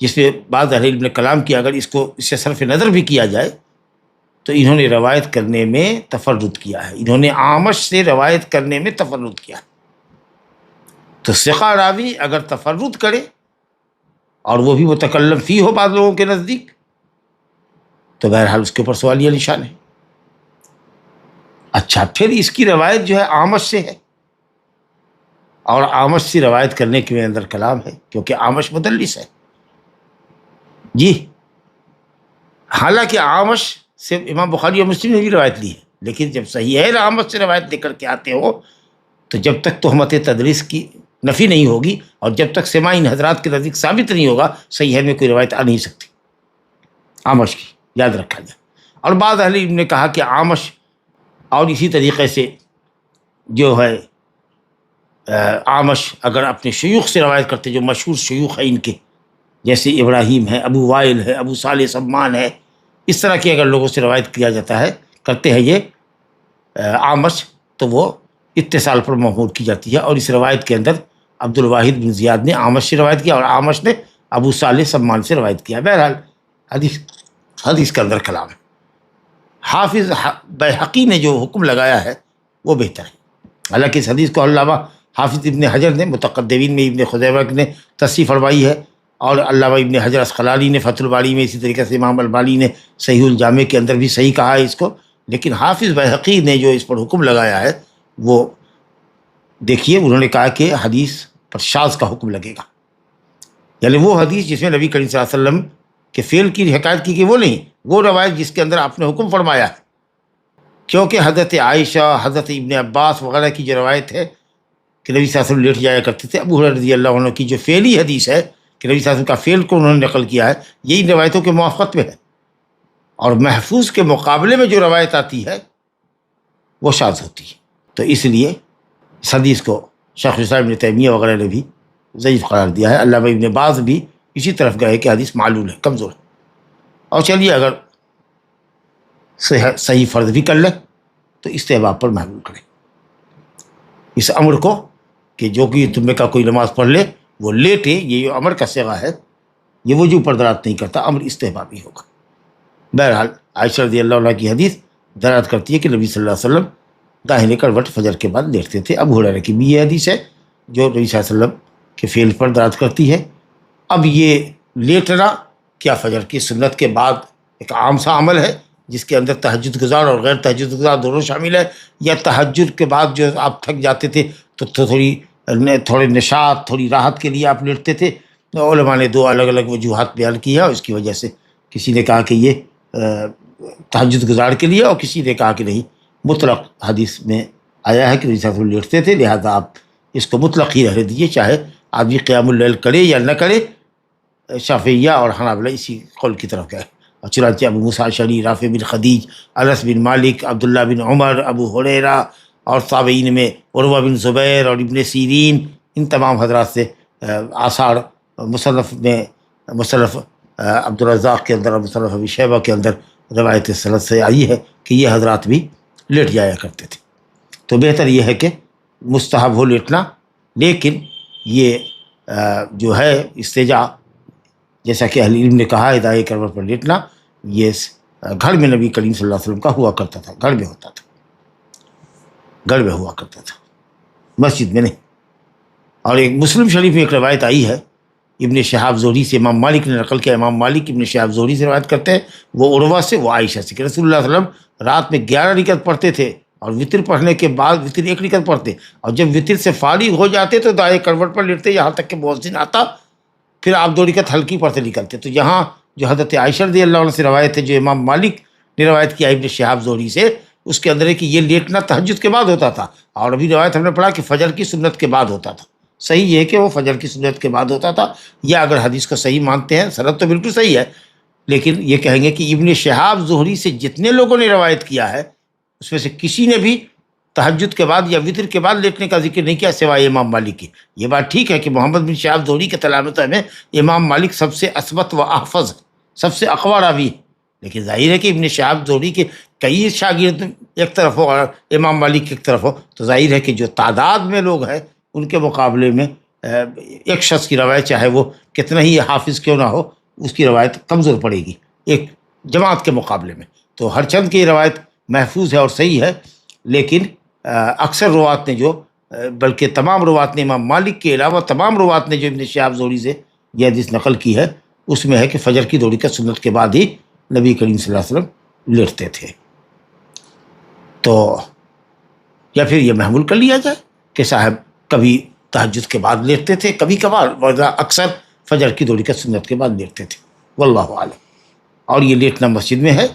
Speaker 2: جس پہ بعض اہل علم نے کلام کیا، اگر اس سے صرف نظر بھی کیا جائے تو انہوں نے روایت کرنے میں تفرد کیا ہے، انہوں نے اعمش سے روایت کرنے میں تفرد کیا ہے۔ تو ثقہ راوی اگر تفرد کرے اور وہ بھی متکلم فی ہو بعض لوگوں کے نزدیک، تو بہرحال اس کے اوپر سوالیہ نشان ہے۔ اچھا، پھر اس کی روایت جو ہے اعمش سے ہے، اور اعمش سے روایت کرنے کے اندر کلام ہے، کیونکہ اعمش مدلس ہے۔ جی، حالانکہ اعمش سے امام بخاری اور مسلم نے بھی روایت لی ہے، لیکن جب صحیح ہے اعمش سے روایت لے کر کے آتے ہو تو جب تک تہمت تدریس کی نفی نہیں ہوگی اور جب تک سماعین حضرات کے نزدیک ثابت نہیں ہوگا، صحیح ہے میں کوئی روایت آ نہیں سکتی اعمش کی، یاد رکھا جائے۔ اور بعض اہل علم نے کہا کہ اعمش اور اسی طریقے سے جو ہے اعمش اگر اپنے شیوخ سے روایت کرتے، جو مشہور شیوخ ہیں ان کے، جیسے ابراہیم ہے، ابو وائل ہے، ابو صالح سمان ہے، اس طرح کے اگر لوگوں سے روایت کیا جاتا ہے، کرتے ہیں یہ اعمش، تو وہ اتصال پر محمول کی جاتی ہے۔ اور اس روایت کے اندر عبد الواحد بن زیاد نے اعمش سے روایت کیا اور اعمش نے ابو صالح سمان سے روایت کیا۔ بہرحال حدیث کے اندر کلام ہے۔ حافظ بیہقی نے جو حکم لگایا ہے وہ بہتر ہے، حالانکہ اس حدیث کو علامہ حافظ ابن حجر نے متقدمین میں ابن خزیمہ نے تصحیح فرمائی ہے، اور علامہ ابن حجر اسقلانی نے فتح الباری میں، اسی طریقے سے امام البانی نے صحیح الجامع کے اندر بھی صحیح کہا ہے اس کو۔ لیکن حافظ بیہقی نے جو اس پر حکم لگایا ہے وہ دیکھیے، انہوں نے کہا کہ حدیث پر شاذ کا حکم لگے گا، یعنی وہ حدیث جس میں نبی کریم صلی اللہ علیہ وسلم کے فعل کی حکایت کی کہ وہ نہیں، وہ روایت جس کے اندر آپ نے حکم فرمایا ہے۔ کیونکہ حضرت عائشہ، حضرت ابن عباس وغیرہ کی جو روایت ہے کہ نبی صلی اللہ علیہ وسلم لیٹ جایا کرتے تھے، ابو ہریرہ رضی اللہ عنہ کی جو فعلی حدیث ہے کہ نبی صلی اللہ علیہ وسلم کا فعل کو انہوں نے نقل کیا ہے، یہی روایتوں کے موافقت میں ہے، اور محفوظ کے مقابلے میں جو روایت آتی ہے وہ شاذ ہوتی ہے۔ تو اس لیے اس حدیث کو شیخ الاسلام ابن تیمیہ وغیرہ نے بھی ضعیف قرار دیا ہے، علامہ ابن باز بھی اسی طرف گئے کہ حدیث معلول ہے، کمزور ہے۔ اور چلیے اگر صحیح فرض بھی کر لیں تو استحباب پر محمول کریں اس امر کو، کہ جو کہ تم میں کا کوئی نماز پڑھ لے وہ لیٹے، یہ جو امر کا صیغہ ہے یہ وجوب پر دلالت نہیں کرتا، امر استحبابی ہوگا۔ بہرحال عائشہ رضی اللہ عنہ کی حدیث دلالت کرتی ہے کہ نبی صلی اللہ علیہ وسلم داہنے کروٹ فجر کے بعد لیٹتے تھے۔ ابو ہریرہ کی بھی یہ حدیث ہے جو نبی صلی اللہ علیہ وسلم کے فعل پر دلالت کرتی ہے۔ اب یہ لیٹنا کیا فجر کی سنت کے بعد ایک عام سا عمل ہے جس کے اندر تہجد گزار اور غیر تہجد گزار دونوں شامل ہے، یا تہجد کے بعد جو آپ تھک جاتے تھے تو تھوڑے نشاط، تھوڑی راحت کے لیے آپ لیٹتے تھے؟ علماء نے 2 الگ الگ وجوہات بیان کی ہے، اور اس کی وجہ سے کسی نے کہا کہ یہ تہجد گزار کے لیے، اور کسی نے کہا کہ نہیں، مطلق حدیث میں آیا ہے کہ نبی صلی اللہ علیہ وسلم لیٹتے تھے، لہذا آپ اس کو مطلق ہی رہنے دیجیے، چاہے آدمی قیام اللیل کرے یا نہ کرے۔ شافعیہ اور حنابلہ اسی قول کی طرف گئے، اور چنانچہ ابو موسیٰ اشعری، رافع بن خدیج، انس بن مالک، عبداللہ بن عمر، ابو ہریرہ، اور تابعین میں عروہ بن زبیر اور ابن سیرین، ان تمام حضرات سے آثار مصنف عبدالرزاق کے اندر اور مصنف ابی شیبہ کے اندر روایت سند سے آئی ہے کہ یہ حضرات بھی لیٹ جایا کرتے تھے۔ تو بہتر یہ ہے کہ مستحب ہو لیٹنا، لیکن یہ جو ہے استجاع، جیسا کہ اہل علم نے کہا ہے، دائیں کروٹ پر لیٹنا یہ گھر میں نبی کریم صلی اللہ علیہ وسلم کا ہوا کرتا تھا، گھر میں ہوتا تھا۔ گھر میں ہوا کرتا تھا، مسجد میں نہیں۔ اور ایک مسلم شریف میں ایک روایت آئی ہے ابن شہاب زہری سے، امام مالک نے نقل کیا، امام مالک ابن شہاب زہری سے روایت کرتے ہیں، وہ عروہ سے، وہ عائشہ سے، کہ رسول اللہ صلی اللہ علیہ وسلم رات میں 11 رکعت پڑھتے تھے، اور وطر پڑھنے کے بعد وطر 1 رکعت پڑھتے، اور جب وطر سے فارغ ہو جاتے تو دائیں کروٹ پر لیٹتے یہاں تک کہ مؤذن آتا، پھر آپ 2 رکعت ہلکی پڑھتے نکلتے۔ تو یہاں جو حضرت عائشہ رضی اللہ عنہ سے روایت ہے، جو امام مالک نے روایت کیا ابن شہاب زہری سے، اس کے اندر ہے کہ یہ لیٹنا تہجد کے بعد ہوتا تھا، اور ابھی روایت ہم نے پڑھا کہ فجر کی سنت کے بعد ہوتا تھا۔ صحیح یہ ہے کہ وہ فجر کی سنت کے بعد ہوتا تھا، یا اگر حدیث کو صحیح مانتے ہیں، سند تو بالکل صحیح ہے، لیکن یہ کہیں گے کہ ابن شہاب زہری سے جتنے لوگوں نے روایت کیا ہے اس میں سے کسی نے بھی تہجد کے بعد یا وطر کے بعد لیٹنے کا ذکر نہیں کیا سوائے امام مالک کی۔ یہ بات ٹھیک ہے کہ محمد بن شہاب زہری کے تلامذہ میں امام مالک سب سے اثبت و احفظ، سب سے اقوی راوی ہے، لیکن ظاہر ہے کہ ابن شہاب زہری کے کئی شاگرد ایک طرف ہو اور امام مالک ایک طرف ہو، تو ظاہر ہے کہ جو تعداد میں لوگ ہیں ان کے مقابلے میں ایک شخص کی روایت چاہے وہ کتنا ہی حافظ کیوں نہ ہو، اس کی روایت کمزور پڑے گی ایک جماعت کے مقابلے میں۔ تو ہر چند کی روایت محفوظ ہے اور صحیح ہے، لیکن اکثر روات نے جو، بلکہ تمام روات نے، امام مالک کے علاوہ تمام روات نے جو ابن شہاب زہری سے یہ حدیث نقل کی ہے، اس میں ہے کہ فجر کی 2 رکعت سنت کے بعد ہی نبی کریم صلی اللہ علیہ وسلم لیٹتے تھے۔ تو یا پھر یہ محمول کر لیا جائے کہ صاحب کبھی تہجد کے بعد لیٹتے تھے، کبھی کبھار، ورنہ اکثر فجر کی 2 رکعت سنت کے بعد لیٹتے تھے، واللہ اعلم۔ اور یہ لیٹنا مسجد میں ہے،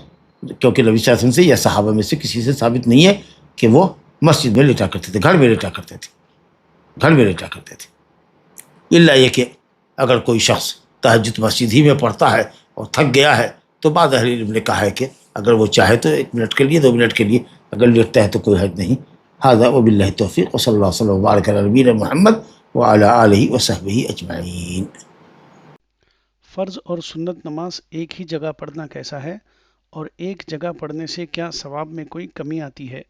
Speaker 2: کیونکہ نبی صلی اللہ علیہ وسلم سے یا صحابہ میں سے کسی سے ثابت نہیں ہے کہ وہ مسجد میں لیٹا کرتے تھے، گھر میں لیٹا کرتے تھے، گھر میں لیٹا کرتے تھے۔ الا یہ کہ اگر کوئی شخص تہجد مسجد ہی میں پڑھتا ہے اور تھک گیا ہے تو بعض اہل علم نے کہا ہے کہ اگر وہ چاہے تو 1 منٹ کے لیے 2 منٹ کے لیے اگر لیٹتا ہے تو کوئی حرج نہیں۔ ھذا وباللہ التوفیق وصلی اللہ وسلم وبارک علی نبینا محمد وعلی آلہ وصحبہ اجمعین۔
Speaker 3: فرض اور سنت نماز ایک ہی جگہ پڑھنا کیسا ہے، اور ایک جگہ پڑھنے سے کیا ثواب میں کوئی کمی آتی ہے؟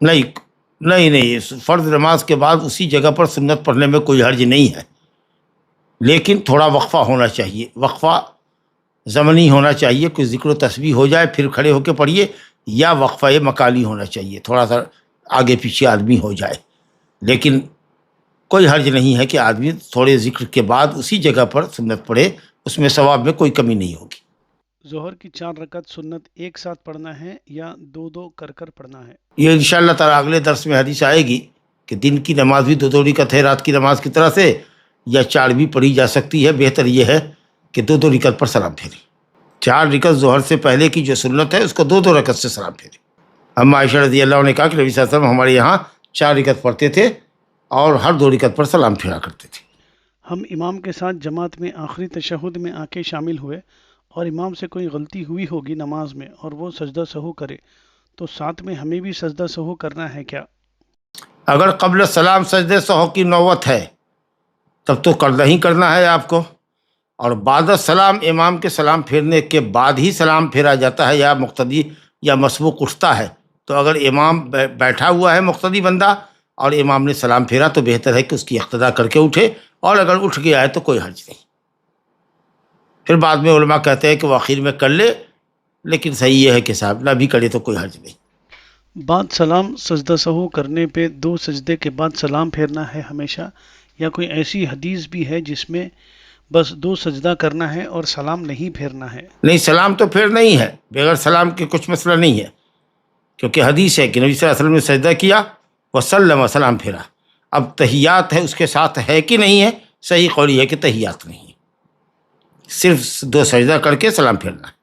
Speaker 2: نہیں، فرض نماز کے بعد اسی جگہ پر سنت پڑھنے میں کوئی حرج نہیں ہے، لیکن تھوڑا وقفہ ہونا چاہیے، وقفہ زمنی ہونا چاہیے، کوئی ذکر و تسبیح ہو جائے پھر کھڑے ہو کے پڑھیے، یا وقفہ مکانی ہونا چاہیے، تھوڑا سا آگے پیچھے آدمی ہو جائے، لیکن کوئی حرج نہیں ہے کہ آدمی تھوڑے ذکر کے بعد اسی جگہ پر سنت پڑھے، اس میں ثواب میں کوئی کمی نہیں ہوگی۔
Speaker 3: ظہر کی 4 رکعت سنت ایک ساتھ پڑھنا ہے یا 2 کر کر پڑھنا ہے؟
Speaker 2: یہ انشاءاللہ تعالیٰ اگلے درس میں حدیث آئے گی کہ دن کی نماز بھی 2 رکعت ہے رات کی نماز کی طرح سے، یا 4 بھی پڑھی جا سکتی ہے، بہتر یہ ہے کہ 2 رکعت پر سلام پھیرے۔ 4 رکعت ظہر سے پہلے کی جو سنت ہے اس کو 2 رکعت سے سلام پھیرے۔ ہم عائشہ رضی اللہ عنہ نے کہا کہ نبی صلی اللہ علیہ وسلم ہمارے یہاں 4 رکعت پڑھتے تھے اور ہر 2 رکعت پر سلام پھیرا کرتے تھے۔
Speaker 3: ہم امام کے ساتھ جماعت میں آخری تشہد میں آ کے شامل ہوئے اور امام سے کوئی غلطی ہوئی ہوگی نماز میں اور وہ سجدہ سہو کرے، تو ساتھ میں ہمیں بھی سجدہ سہو کرنا ہے کیا؟
Speaker 2: اگر قبل سلام سجدے سہو کی نوبت ہے تب تو کرنا ہی کرنا ہے آپ کو، اور بعد السلام امام کے سلام پھیرنے کے بعد ہی سلام پھیرا جاتا ہے، یا مقتدی یا مسبوق اٹھتا ہے، تو اگر امام بیٹھا ہوا ہے مقتدی بندہ اور امام نے سلام پھیرا تو بہتر ہے کہ اس کی اقتداء کر کے اٹھے، اور اگر اٹھ گیا ہے تو کوئی حرج نہیں۔ پھر بعد میں علماء کہتے ہیں کہ وہ آخر میں کر لے، لیکن صحیح یہ ہے کہ صاحب نہ بھی کرے تو کوئی حرج نہیں۔
Speaker 3: بعد سلام سجدہ سہو کرنے پہ 2 سجدے کے بعد سلام پھیرنا ہے ہمیشہ، یا کوئی ایسی حدیث بھی ہے جس میں بس 2 سجدہ کرنا ہے اور سلام نہیں پھیرنا ہے؟
Speaker 2: نہیں، سلام تو پھیرنا ہی ہے، بغیر سلام کے کچھ مسئلہ نہیں ہے، کیونکہ حدیث ہے کہ نبی صلی اللہ علیہ وسلم نے سجدہ کیا وسلم، سلام پھیرا۔ اب تحیات ہے، اس کے ساتھ ہے کہ نہیں ہے؟ صحیح قول یہ ہے کہ تحیات نہیں ہے، صرف 2 سجدہ کر کے سلام پھیرنا ہے۔